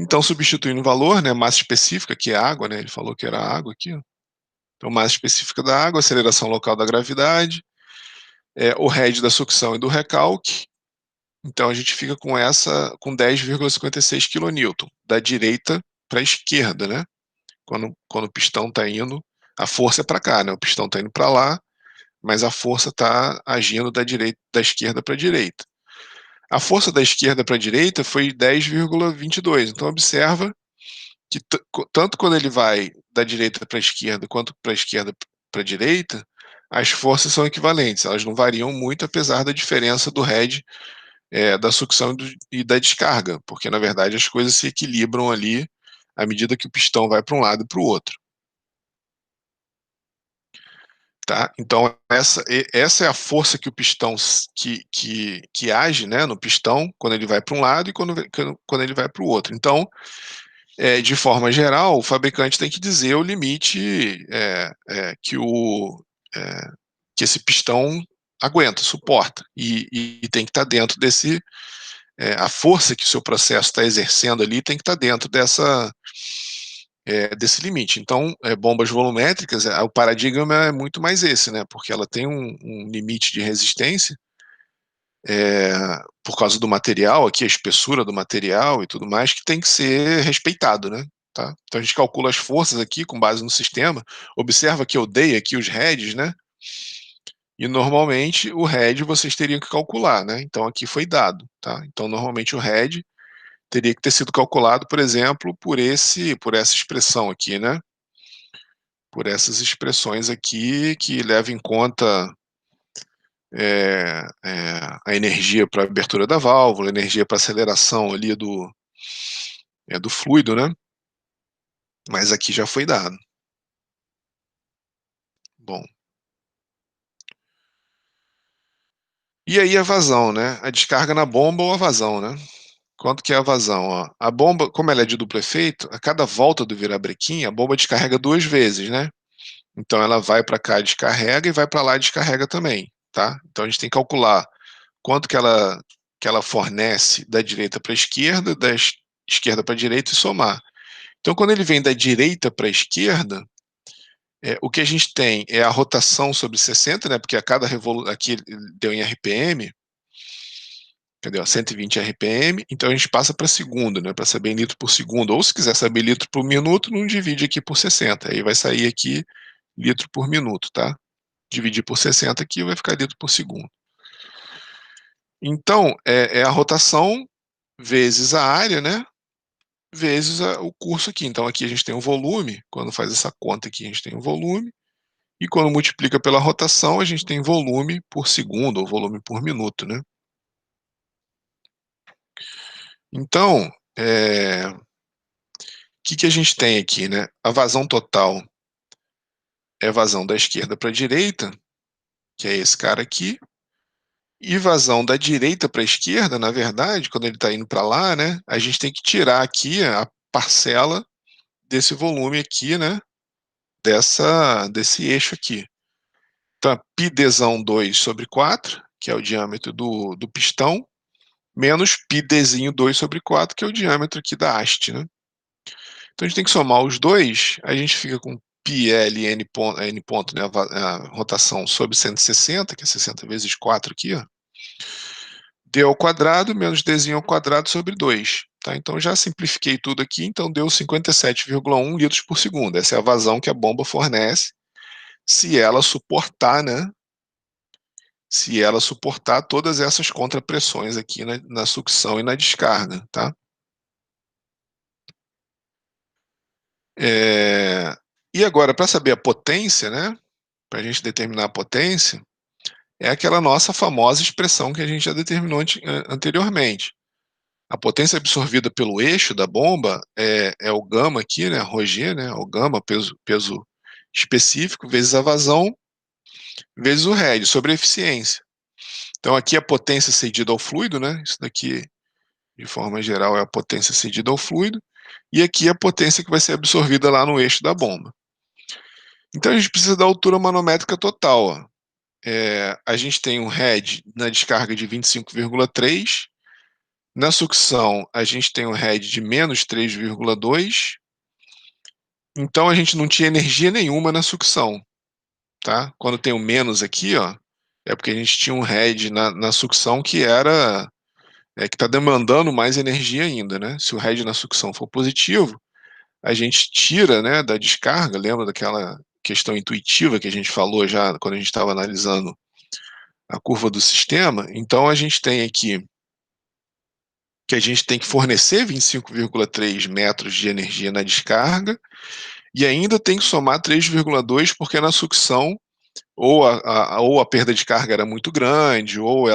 Então, substituindo o valor, né, massa específica, que é água, né, ele falou que era água aqui, ó. Então, massa específica da água, aceleração local da gravidade, o head da sucção e do recalque. Então, a gente fica com 10,56 kN, da direita para a esquerda, né? Quando o pistão está indo, a força é para cá, né? O pistão está indo para lá, mas a força está agindo da esquerda para a direita. A força da esquerda para a direita foi 10,22. Então, observa que tanto quando ele vai da direita para a esquerda, quanto para a esquerda para a direita, as forças são equivalentes, elas não variam muito, apesar da diferença do head, da sucção e da descarga, porque na verdade as coisas se equilibram ali à medida que o pistão vai para um lado e para o outro. Tá? Então, essa é a força que o pistão que age, né, no pistão quando ele vai para um lado e quando ele vai para o outro. Então, de forma geral, o fabricante tem que dizer o limite que esse pistão aguenta, suporta, e tem que estar dentro desse. A força que o seu processo está exercendo ali tem que estar dentro desse limite. Então, bombas volumétricas, o paradigma é muito mais esse, né? Porque ela tem um limite de resistência por causa do material, aqui a espessura do material e tudo mais, que tem que ser respeitado, né? Tá? Então a gente calcula as forças aqui com base no sistema. Observa que eu dei aqui os heads, né? E normalmente o head vocês teriam que calcular, né? Então aqui foi dado, tá? Então normalmente o head teria que ter sido calculado, por exemplo, por essa expressão aqui, né? Por essas expressões aqui que levam em conta a energia para abertura da válvula, a energia para aceleração ali do fluido, né? Mas aqui já foi dado. Bom. E aí a vazão, né? A descarga na bomba ou a vazão, né? Quanto que é a vazão? Ó? A bomba, como ela é de duplo efeito, a cada volta do virabrequim, a bomba descarrega duas vezes, né? Então ela vai para cá, descarrega, e vai para lá, descarrega também, tá? Então a gente tem que calcular quanto que ela fornece da direita para a esquerda, da esquerda para a direita e somar. Então quando ele vem da direita para a esquerda, o que a gente tem é a rotação sobre 60, né? Porque a cada revolução, aqui deu em RPM, cadê? 120 RPM, então a gente passa para segundo, né? Para saber em litro por segundo. Ou se quiser saber litro por minuto, não divide aqui por 60. Aí vai sair aqui litro por minuto, tá? Dividir por 60 aqui vai ficar litro por segundo. Então, é a rotação vezes a área, né? Vezes o curso aqui. Então aqui a gente tem o volume, quando faz essa conta aqui a gente tem o volume, E quando multiplica pela rotação, a gente tem volume por segundo ou volume por minuto, né? Então, que a gente tem aqui, né? A vazão total é vazão da esquerda para a direita, que é esse cara aqui, e vazão da direita para a esquerda, na verdade, quando ele está indo para lá, né? A gente tem que tirar aqui a parcela desse volume aqui, né? Desse eixo aqui. Então, πdzão 2 sobre 4, que é o diâmetro do pistão, menos πdzinho 2 sobre 4, que é o diâmetro aqui da haste, né? Então a gente tem que somar os dois, a gente fica com πl n ponto, né, a rotação sobre 160, que é 60 vezes 4 aqui, ó, d ao quadrado menos dzinho ao quadrado sobre 2. Tá? Então já simplifiquei tudo aqui, então deu 57,1 litros por segundo. Essa é a vazão que a bomba fornece, se ela suportar, né, se ela suportar todas essas contrapressões aqui na sucção e na descarga, tá? E agora, para saber a potência, né, para a gente determinar a potência, é aquela nossa famosa expressão que a gente já determinou anteriormente. A potência absorvida pelo eixo da bomba é o gama aqui, né, ρg, né, o gama, peso específico, vezes a vazão, vezes o head, sobre a eficiência. Então aqui a potência cedida ao fluido, né, isso daqui, de forma geral, é a potência cedida ao fluido, e aqui a potência que vai ser absorvida lá no eixo da bomba. Então a gente precisa da altura manométrica total, ó. A gente tem um head na descarga de 25,3, na sucção a gente tem um head de menos 3,2, então a gente não tinha energia nenhuma na sucção, tá? Quando tem o menos aqui, ó, é porque a gente tinha um head na sucção que que está demandando mais energia ainda, né? Se o head na sucção for positivo, a gente tira, né, da descarga, lembra daquela questão intuitiva que a gente falou já quando a gente estava analisando a curva do sistema? Então a gente tem aqui que a gente tem que fornecer 25,3 metros de energia na descarga e ainda tem que somar 3,2 porque na sucção ou a perda de carga era muito grande, ou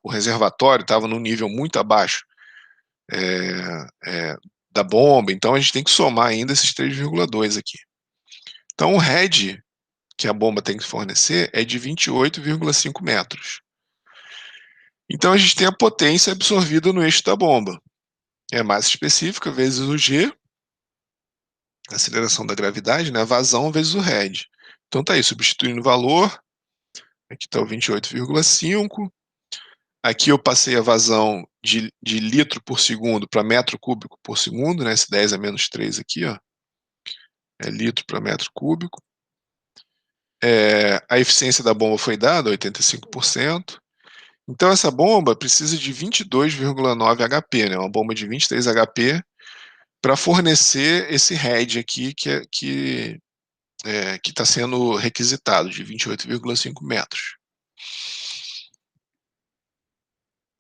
o reservatório estava num nível muito abaixo da bomba, então a gente tem que somar ainda esses 3,2 aqui. Então o head que a bomba tem que fornecer é de 28,5 metros. Então a gente tem a potência absorvida no eixo da bomba. É a massa específica vezes o G, a aceleração da gravidade, né? A vazão vezes o head. Então tá aí, substituindo o valor, aqui está o 28,5. Aqui eu passei a vazão de litro por segundo para metro cúbico por segundo, né? Esse 10 a menos 3 aqui, ó, é litro para metro cúbico. A eficiência da bomba foi dada, 85%. Então essa bomba precisa de 22,9 HP, né? Uma bomba de 23 HP para fornecer esse head aqui que está sendo requisitado, de 28,5 metros.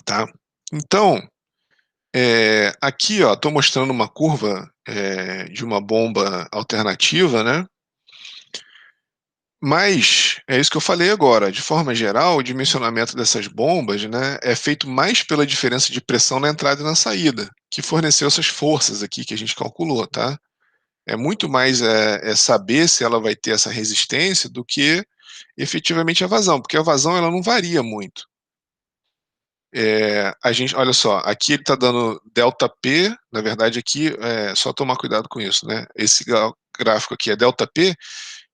Tá? Então, aqui estou mostrando uma curva de uma bomba alternativa, né? Mas é isso que eu falei agora. De forma geral, o dimensionamento dessas bombas, né, é feito mais pela diferença de pressão na entrada e na saída, que forneceu essas forças aqui que a gente calculou, tá? É muito mais saber se ela vai ter essa resistência do que efetivamente a vazão, porque a vazão ela não varia muito. A gente, olha só, aqui ele está dando ΔP, na verdade aqui, só tomar cuidado com isso, né? Esse gráfico aqui é ΔP,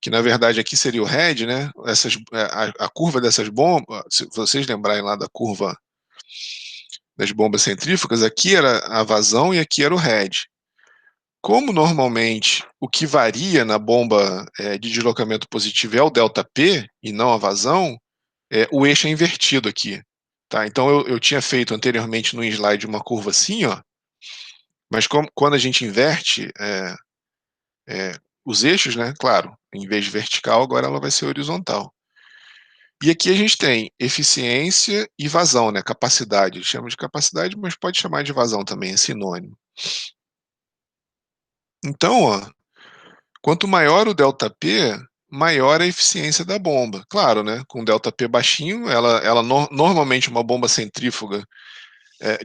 que na verdade aqui seria o head, né? A curva dessas bombas, se vocês lembrarem lá da curva das bombas centrífugas, aqui era a vazão e aqui era o head. Como normalmente o que varia na bomba de deslocamento positivo é o ΔP e não a vazão, o eixo é invertido aqui. Tá? Então eu tinha feito anteriormente no slide uma curva assim, ó, mas quando a gente inverte os eixos, né, claro, em vez de vertical, agora ela vai ser horizontal. E aqui a gente tem eficiência e vazão, né, capacidade. Chama de capacidade, mas pode chamar de vazão também, é sinônimo. Então, ó, quanto maior o ΔP, maior a eficiência da bomba. Claro, né, com ΔP baixinho, ela normalmente uma bomba centrífuga,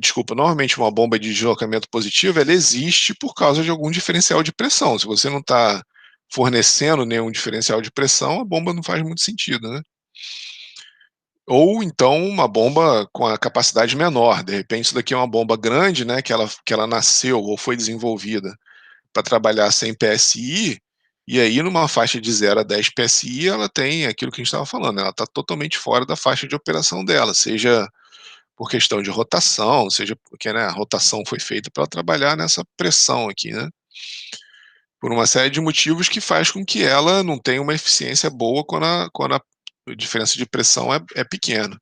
desculpa, normalmente uma bomba de deslocamento positivo, ela existe por causa de algum diferencial de pressão. Se você não está fornecendo nenhum diferencial de pressão, a bomba não faz muito sentido, né. Ou então uma bomba com a capacidade menor, de repente isso daqui é uma bomba grande, né, que ela nasceu ou foi desenvolvida para trabalhar 100 PSI, e aí numa faixa de 0 a 10 PSI ela tem aquilo que a gente estava falando, ela está totalmente fora da faixa de operação dela, seja por questão de rotação, seja porque, né, a rotação foi feita para trabalhar nessa pressão aqui, né, por uma série de motivos que faz com que ela não tenha uma eficiência boa quando a diferença de pressão é pequena.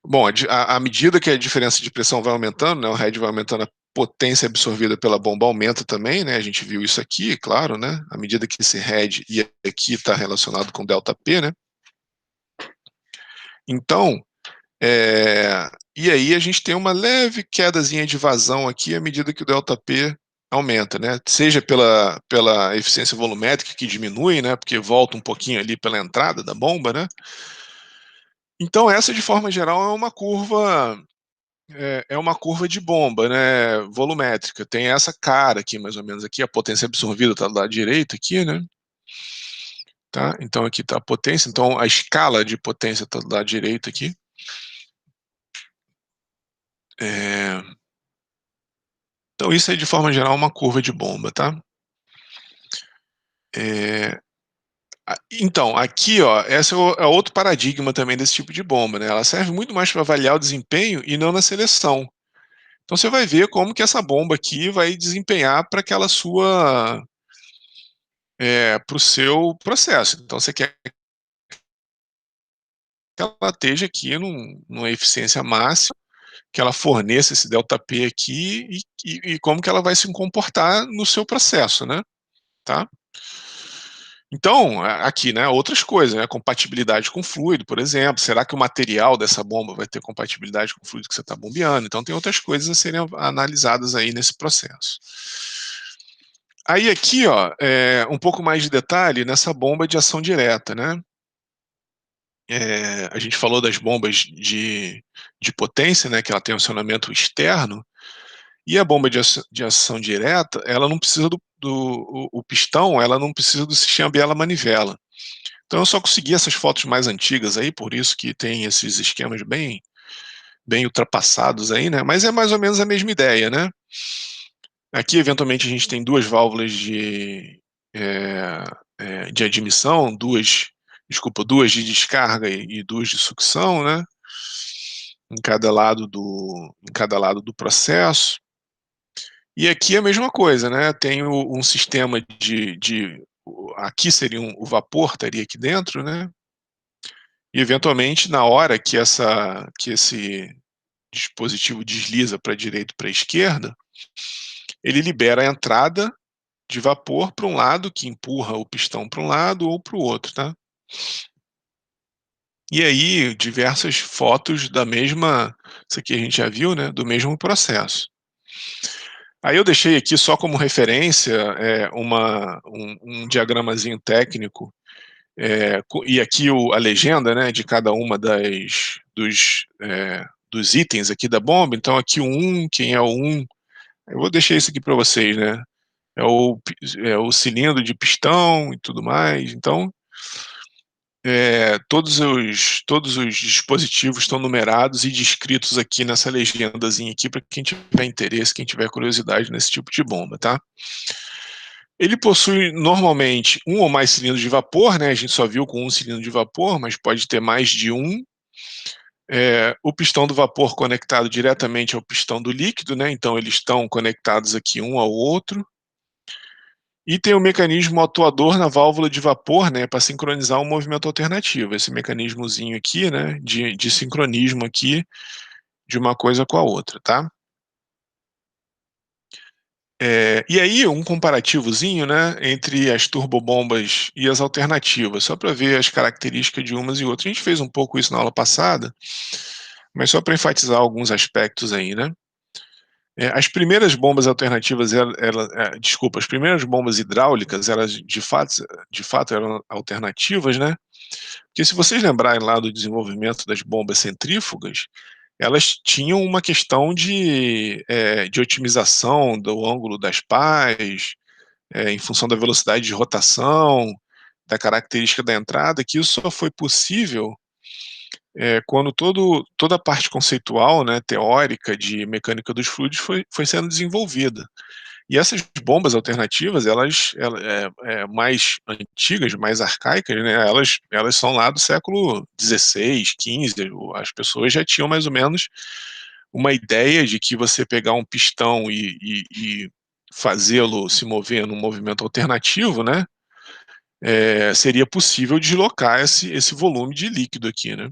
Bom, à medida que a diferença de pressão vai aumentando, né, o head vai aumentando, a potência absorvida pela bomba aumenta também, né, a gente viu isso aqui, claro, né, à medida que esse head e aqui está relacionado com ΔP, né. Então, e aí a gente tem uma leve quedazinha de vazão aqui à medida que o ΔP aumenta, né, seja pela eficiência volumétrica que diminui, né, porque volta um pouquinho ali pela entrada da bomba, né. Então essa de forma geral é uma curva de bomba, né, volumétrica. Tem essa cara aqui, mais ou menos, aqui a potência absorvida está do lado direito aqui, né, tá. Então aqui está a potência, então a escala de potência está do lado direito aqui. Eh, então isso é, de forma geral, uma curva de bomba, tá. Eh, então, aqui, ó, esse é outro paradigma também desse tipo de bomba, né, ela serve muito mais para avaliar o desempenho e não na seleção. Então você vai ver como que essa bomba aqui vai desempenhar para aquela sua para o seu processo. Então você quer que ela esteja aqui numa eficiência máxima, que ela forneça esse ΔP aqui e como que ela vai se comportar no seu processo, né, tá. Então, aqui, né, outras coisas, né, compatibilidade com fluido, por exemplo, será que o material dessa bomba vai ter compatibilidade com o fluido que você está bombeando? Então tem outras coisas a serem analisadas aí nesse processo. Aí aqui, ó, um pouco mais de detalhe nessa bomba de ação direta, né. A gente falou das bombas de potência, né, que ela tem um acionamento externo, e a bomba de ação direta, ela não precisa o pistão, ela não precisa do sistema biela-manivela. Então eu só consegui essas fotos mais antigas aí, por isso que tem esses esquemas bem ultrapassados aí, né, mas é mais ou menos a mesma ideia, né. Aqui, eventualmente, a gente tem 2 válvulas de admissão, 2 de descarga e 2 de sucção, né, em cada lado do processo. E aqui é a mesma coisa, né, tem um sistema aqui seria o vapor estaria aqui dentro, né, e eventualmente na hora que esse dispositivo desliza para a direita e para a esquerda, ele libera a entrada de vapor para um lado, que empurra o pistão para um lado ou para o outro, tá. E aí diversas fotos da mesma, isso aqui a gente já viu, né, do mesmo processo. Aí eu deixei aqui só como referência, um diagramazinho técnico, e aqui a legenda, né, de cada uma dos itens aqui da bomba, então aqui o 1, quem é o 1, eu vou deixar isso aqui para vocês, né, é o cilindro de pistão e tudo mais, então, todos os dispositivos estão numerados e descritos aqui nessa legendazinha aqui para quem tiver interesse, quem tiver curiosidade nesse tipo de bomba, tá. Ele possui normalmente um ou mais cilindros de vapor, né, a gente só viu com um cilindro de vapor, mas pode ter mais de um. O pistão do vapor conectado diretamente ao pistão do líquido, né, então eles estão conectados aqui um ao outro. E tem o mecanismo atuador na válvula de vapor, né, para sincronizar um movimento alternativo, esse mecanismozinho aqui, né, de sincronismo aqui, de uma coisa com a outra, tá. E aí um comparativozinho, né, entre as turbobombas e as alternativas, só para ver as características de umas e outras. A gente fez um pouco isso na aula passada, mas só para enfatizar alguns aspectos aí, né. As primeiras bombas alternativas, desculpa, as primeiras bombas hidráulicas, elas de fato eram alternativas, né? Porque se vocês lembrarem lá do desenvolvimento das bombas centrífugas, elas tinham uma questão de otimização do ângulo das pás, em função da velocidade de rotação, da característica da entrada, que isso só foi possível quando toda a parte conceitual, né, teórica de mecânica dos fluidos foi sendo desenvolvida. E essas bombas alternativas, mais antigas, mais arcaicas, né, elas são lá do século XVI, XV, as pessoas já tinham mais ou menos uma ideia de que você pegar um pistão e fazê-lo se mover num movimento alternativo, né, seria possível deslocar esse volume de líquido aqui, né.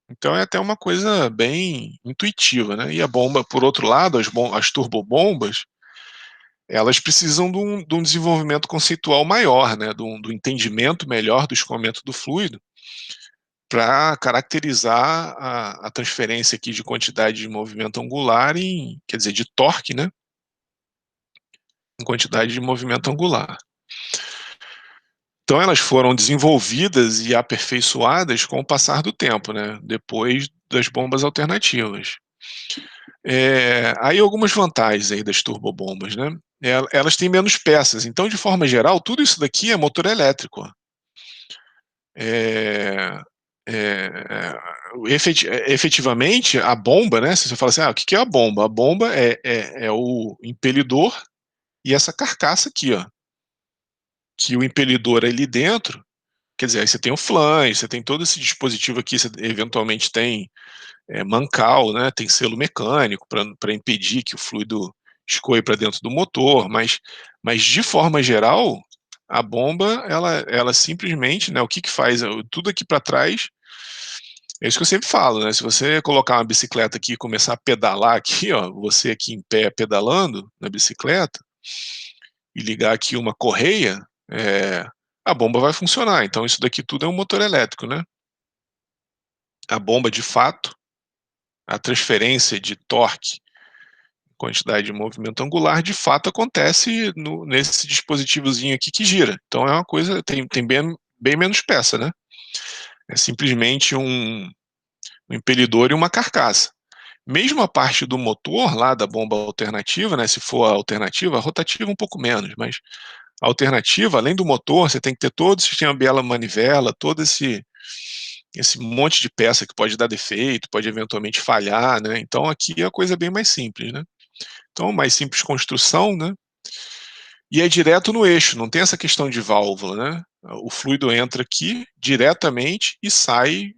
Então é até uma coisa bem intuitiva, né. E a bomba, por outro lado, as turbobombas, elas precisam de um desenvolvimento conceitual maior, né, do entendimento melhor do escoamento do fluido, para caracterizar a transferência aqui de quantidade de movimento angular quer dizer, de torque, né, em quantidade de movimento angular. Então elas foram desenvolvidas e aperfeiçoadas com o passar do tempo, né, depois das bombas alternativas. Aí algumas vantagens aí das turbobombas, né, elas têm menos peças, então de forma geral tudo isso daqui é motor elétrico. Eh Efetivamente a bomba, né, se você fala assim: "Ah, o que que é a bomba?". A bomba é o impelidor e essa carcaça aqui, ó, que o impelidor ali dentro, quer dizer, aí você tem o flange, você tem todo esse dispositivo aqui, você eventualmente tem mancal, né, tem selo mecânico para impedir que o fluido escoe para dentro do motor, mas de forma geral, a bomba ela simplesmente, né, o que que faz, tudo aqui para trás, é isso que eu sempre falo, né, se você colocar uma bicicleta aqui e começar a pedalar aqui, ó, você aqui em pé pedalando na bicicleta, e ligar aqui uma correia, a bomba vai funcionar, então isso daqui tudo é um motor elétrico, né. A bomba de fato, a transferência de torque, quantidade de movimento angular, de fato acontece nesse dispositivozinho aqui que gira. Então é uma coisa, tem bem menos peça, né. É simplesmente um impelidor e uma carcaça. Mesmo a parte do motor lá da bomba alternativa, né, se for a alternativa, a rotativa um pouco menos, mas a alternativa, além do motor, você tem que ter todo o sistema biela-manivela, todo esse monte de peça que pode dar defeito, pode eventualmente falhar, né, então aqui a coisa é bem mais simples, né. Então mais simples construção, né, e é direto no eixo, não tem essa questão de válvula, né. O fluido entra aqui diretamente e sai,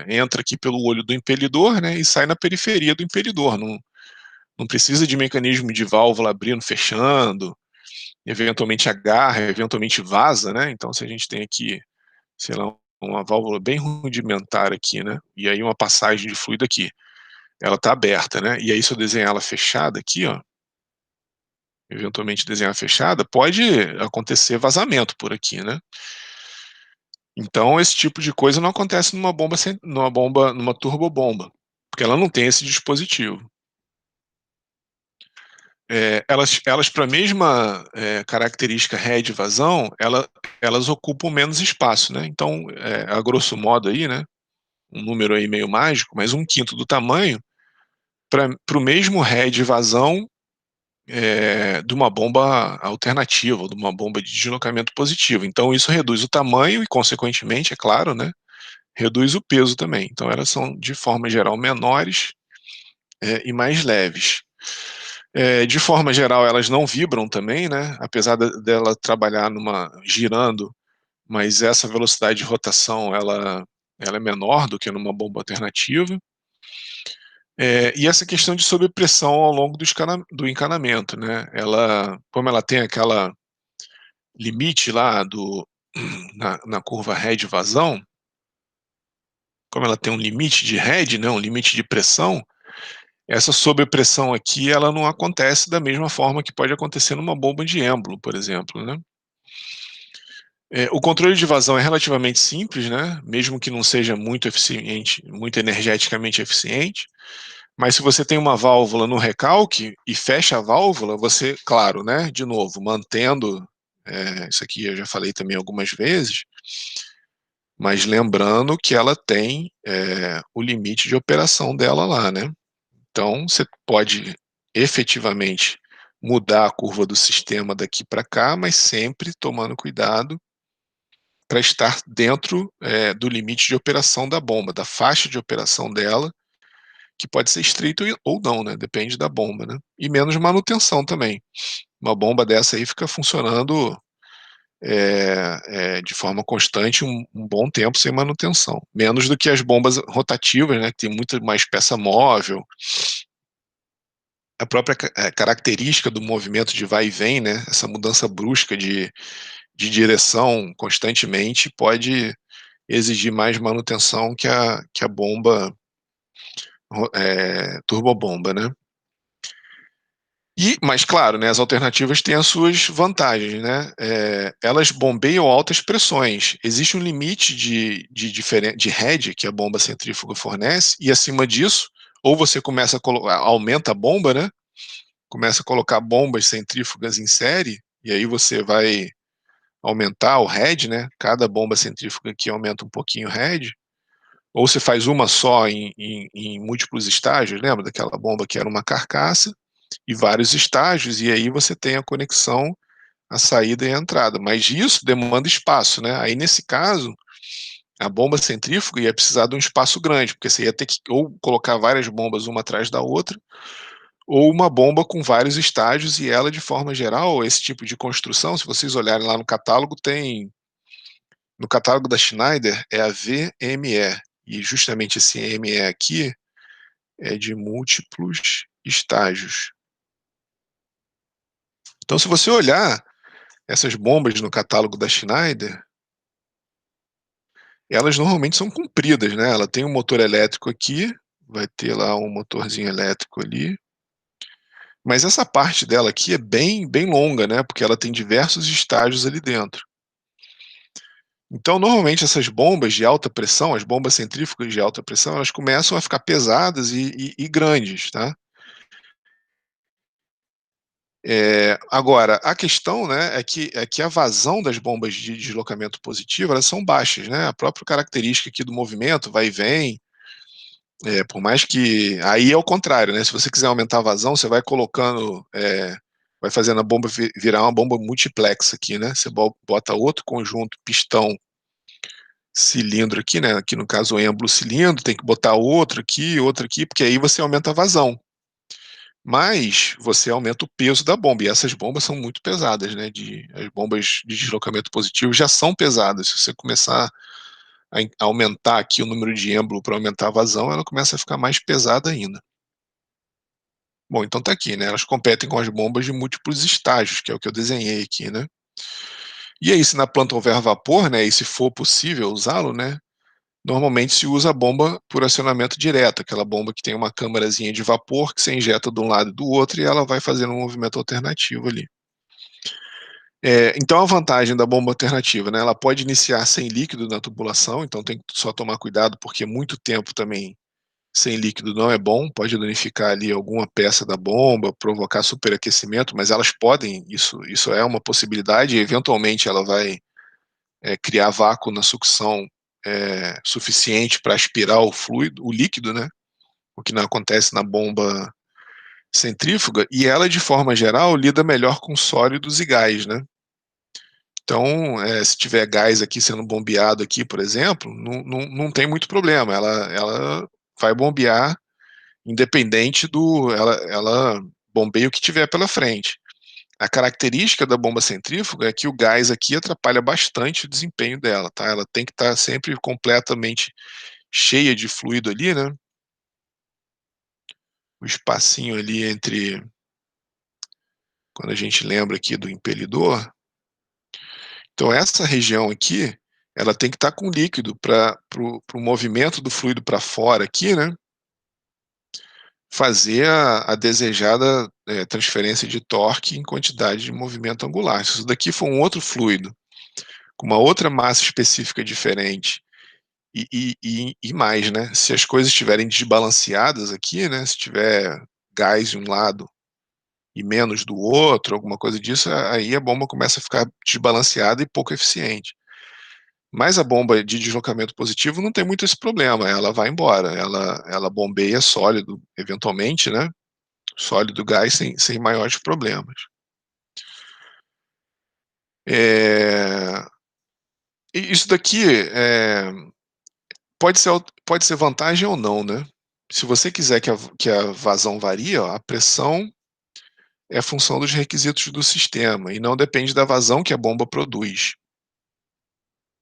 entra aqui pelo olho do impelidor, né, e sai na periferia do impelidor, não precisa de mecanismo de válvula abrindo, fechando, eventualmente agarra, eventualmente vaza, né, então se a gente tem aqui, sei lá, uma válvula bem rudimentar aqui, né, e aí uma passagem de fluido aqui, ela está aberta, né, e aí se eu desenhar ela fechada aqui, ó, eventualmente desenhar fechada, pode acontecer vazamento por aqui, né. Então esse tipo de coisa não acontece numa turbobomba, porque ela não tem esse dispositivo. Elas para a mesma, característica ré de vazão, elas ocupam menos espaço, né, então, a grosso modo aí, né, um número aí meio mágico, mas 1/5 do tamanho, para o mesmo ré de vazão, de uma bomba alternativa, ou de uma bomba de deslocamento positivo. Então isso reduz o tamanho e consequentemente, é claro, né, reduz o peso também. Então elas são, de forma geral, menores, e mais leves. De forma geral, elas não vibram também, né, apesar dela trabalhar girando, mas essa velocidade de rotação ela é menor do que numa bomba alternativa. E essa questão de sobrepressão ao longo do encanamento, né, como ela tem aquela limite lá na curva head de vazão, como ela tem um limite de head, né, um limite de pressão, essa sobrepressão aqui ela não acontece da mesma forma que pode acontecer numa bomba de êmbolo, por exemplo, né. O controle de vazão é relativamente simples, né, mesmo que não seja muito eficiente, muito energeticamente eficiente. Mas se você tem uma válvula no recalque e fecha a válvula, você, claro, né, de novo, mantendo, isso aqui eu já falei também algumas vezes, mas lembrando que ela tem o limite de operação dela lá, né? Então, você pode efetivamente mudar a curva do sistema daqui para cá, mas sempre tomando cuidado para estar dentro do limite de operação da bomba, da faixa de operação dela, que pode ser estreito ou não, né? Depende da bomba, né? E menos manutenção também. Uma bomba dessa aí fica funcionando de forma constante um bom tempo sem manutenção. Menos do que as bombas rotativas, né? Que tem muito mais peça móvel. A própria característica do movimento de vai e vem, né? Essa mudança brusca de direção constantemente pode exigir mais manutenção que a bomba turbobomba, né? Mas claro, né, as alternativas têm as suas vantagens, né? Elas bombeiam altas pressões. Existe um limite de head que a bomba centrífuga fornece, e acima disso, ou você começa aumenta a bomba, né? Começa a colocar bombas centrífugas em série, e aí você vai aumentar o head, né? Cada bomba centrífuga aqui aumenta um pouquinho o head. Ou você faz uma só em múltiplos estágios, lembra daquela bomba que era uma carcaça e vários estágios, e aí você tem a conexão, a saída e a entrada. Mas isso demanda espaço, né? Aí nesse caso, a bomba centrífuga ia precisar de um espaço grande, porque você ia ter que ou colocar várias bombas uma atrás da outra, ou uma bomba com vários estágios, e ela, de forma geral, esse tipo de construção, se vocês olharem lá no catálogo, no catálogo da Schneider é a VME, e justamente esse ME aqui é de múltiplos estágios. Então, se você olhar essas bombas no catálogo da Schneider, elas normalmente são compridas, né? Ela tem um motor elétrico aqui, vai ter lá um motorzinho elétrico ali, mas essa parte dela aqui é bem, bem longa, né? Porque ela tem diversos estágios ali dentro. Então, normalmente essas bombas de alta pressão, as bombas centrífugas de alta pressão, elas começam a ficar pesadas e grandes, tá? Agora, a questão, né, é que a vazão das bombas de deslocamento positivo, elas são baixas, né? A própria característica aqui do movimento, vai e vem, por mais que... Aí é o contrário, né? Se você quiser aumentar a vazão, você vai colocando, vai fazendo a bomba virar uma bomba multiplex aqui, né? Você bota outro conjunto pistão cilindro aqui, né? Aqui no caso o êmbolo cilindro, tem que botar outro aqui, porque aí você aumenta a vazão. Mas você aumenta o peso da bomba, e essas bombas são muito pesadas, né? As bombas de deslocamento positivo já são pesadas. Se você começar a aumentar aqui o número de êmbolo para aumentar a vazão, ela começa a ficar mais pesada ainda. Bom, então tá aqui, né? Elas competem com as bombas de múltiplos estágios, que é o que eu desenhei aqui, né? E aí, se na planta houver vapor, né? E se for possível usá-lo, né? Normalmente se usa a bomba por acionamento direto, aquela bomba que tem uma câmarazinha de vapor que você injeta de um lado e do outro e ela vai fazendo um movimento alternativo ali. Então a vantagem da bomba alternativa, né, ela pode iniciar sem líquido na tubulação, então tem que só tomar cuidado porque muito tempo também sem líquido não é bom, pode danificar ali alguma peça da bomba, provocar superaquecimento, mas elas podem, isso é uma possibilidade, e eventualmente ela vai criar vácuo na sucção suficiente para aspirar o fluido, o líquido, né? O que não acontece na bomba centrífuga, e ela, de forma geral, lida melhor com sólidos e gás, né? Então, se tiver gás aqui sendo bombeado aqui, por exemplo, não tem muito problema, ela vai bombear independente ela bombeia o que tiver pela frente. A característica da bomba centrífuga é que o gás aqui atrapalha bastante o desempenho dela, tá? Ela tem que estar sempre completamente cheia de fluido ali, né? O espacinho ali entre, quando a gente lembra aqui do impelidor. Então essa região aqui, ela tem que estar com líquido para o movimento do fluido para fora aqui, né? Fazer a desejada transferência de torque em quantidade de movimento angular. Se isso daqui for um outro fluido, com uma outra massa específica diferente, E mais, né, se as coisas estiverem desbalanceadas aqui, né, se tiver gás de um lado e menos do outro, alguma coisa disso, aí a bomba começa a ficar desbalanceada e pouco eficiente. Mas a bomba de deslocamento positivo não tem muito esse problema, ela vai embora, ela bombeia sólido, eventualmente, né, sólido, gás, sem maiores problemas. Eh, e isso daqui, pode ser vantagem ou não, né. Se você quiser que a vazão varie, ó, a pressão é função dos requisitos do sistema e não depende da vazão que a bomba produz.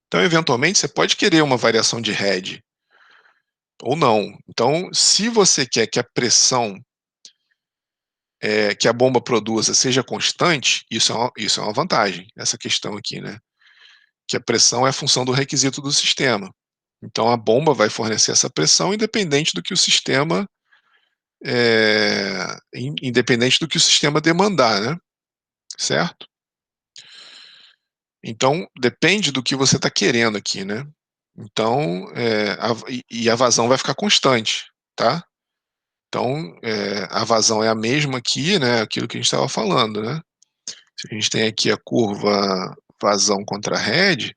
Então, eventualmente, você pode querer uma variação de head ou não. Então, se você quer que a pressão, que a bomba produza seja constante, isso é uma vantagem, essa questão aqui, né, que a pressão é função do requisito do sistema. Então a bomba vai fornecer essa pressão independente do que o sistema, independente do que o sistema demandar, né, certo? Então depende do que você está querendo aqui, né. Então, a vazão vai ficar constante, tá? Então, a vazão é a mesma aqui, né, aquilo que a gente estava falando, né. Se a gente tem aqui a curva vazão contra head,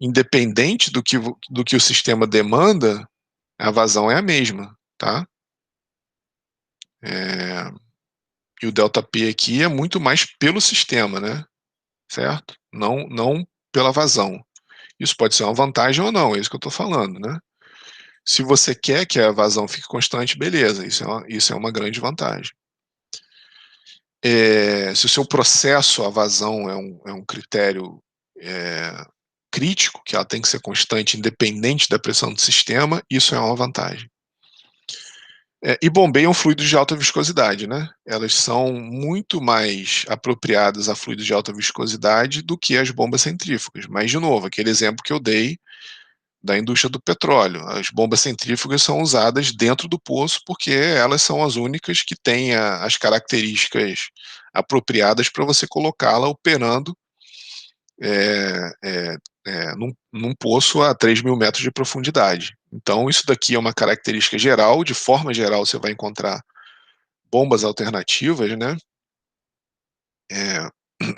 independente do que o sistema demanda, a vazão é a mesma, tá? Eh, e o ΔP aqui é muito mais pelo sistema, né, certo? Não pela vazão. Isso pode ser uma vantagem ou não, é isso que eu estou falando, né. Se você quer que a vazão fique constante, beleza, isso é uma grande vantagem. Se o seu processo, a vazão é um critério, eh, crítico, que ela tem que ser constante independente da pressão do sistema, isso é uma vantagem. E bombeiam fluidos de alta viscosidade, né, elas são muito mais apropriadas a fluidos de alta viscosidade do que as bombas centrífugas, mas de novo, aquele exemplo que eu dei da indústria do petróleo, as bombas centrífugas são usadas dentro do poço, porque elas são as únicas que têm as características apropriadas para você colocá-la operando, eh eh num poço a 3.000 metros de profundidade. Então isso daqui é uma característica geral, de forma geral você vai encontrar bombas alternativas, né, eh,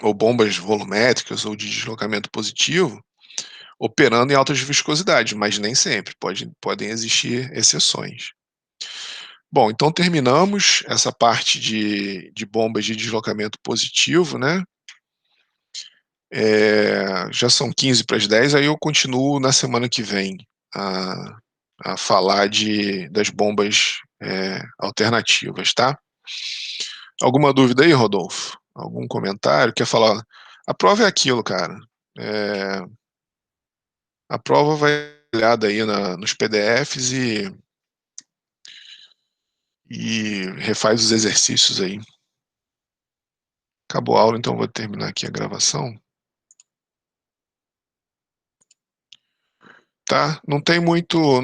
ou bombas volumétricas ou de deslocamento positivo, operando em altas viscosidades, mas nem sempre, podem existir exceções. Bom, então terminamos essa parte de bombas de deslocamento positivo, né, já são 15 para as 10, aí eu continuo na semana que vem a falar das bombas, alternativas, tá. Alguma dúvida aí, Rodolfo? Algum comentário? Quer falar? A prova é aquilo, cara, eh, a prova vai dar uma olhada aí nos PDFs e refaz os exercícios aí. Acabou a aula, então vou terminar aqui a gravação. Tá? Não tem muito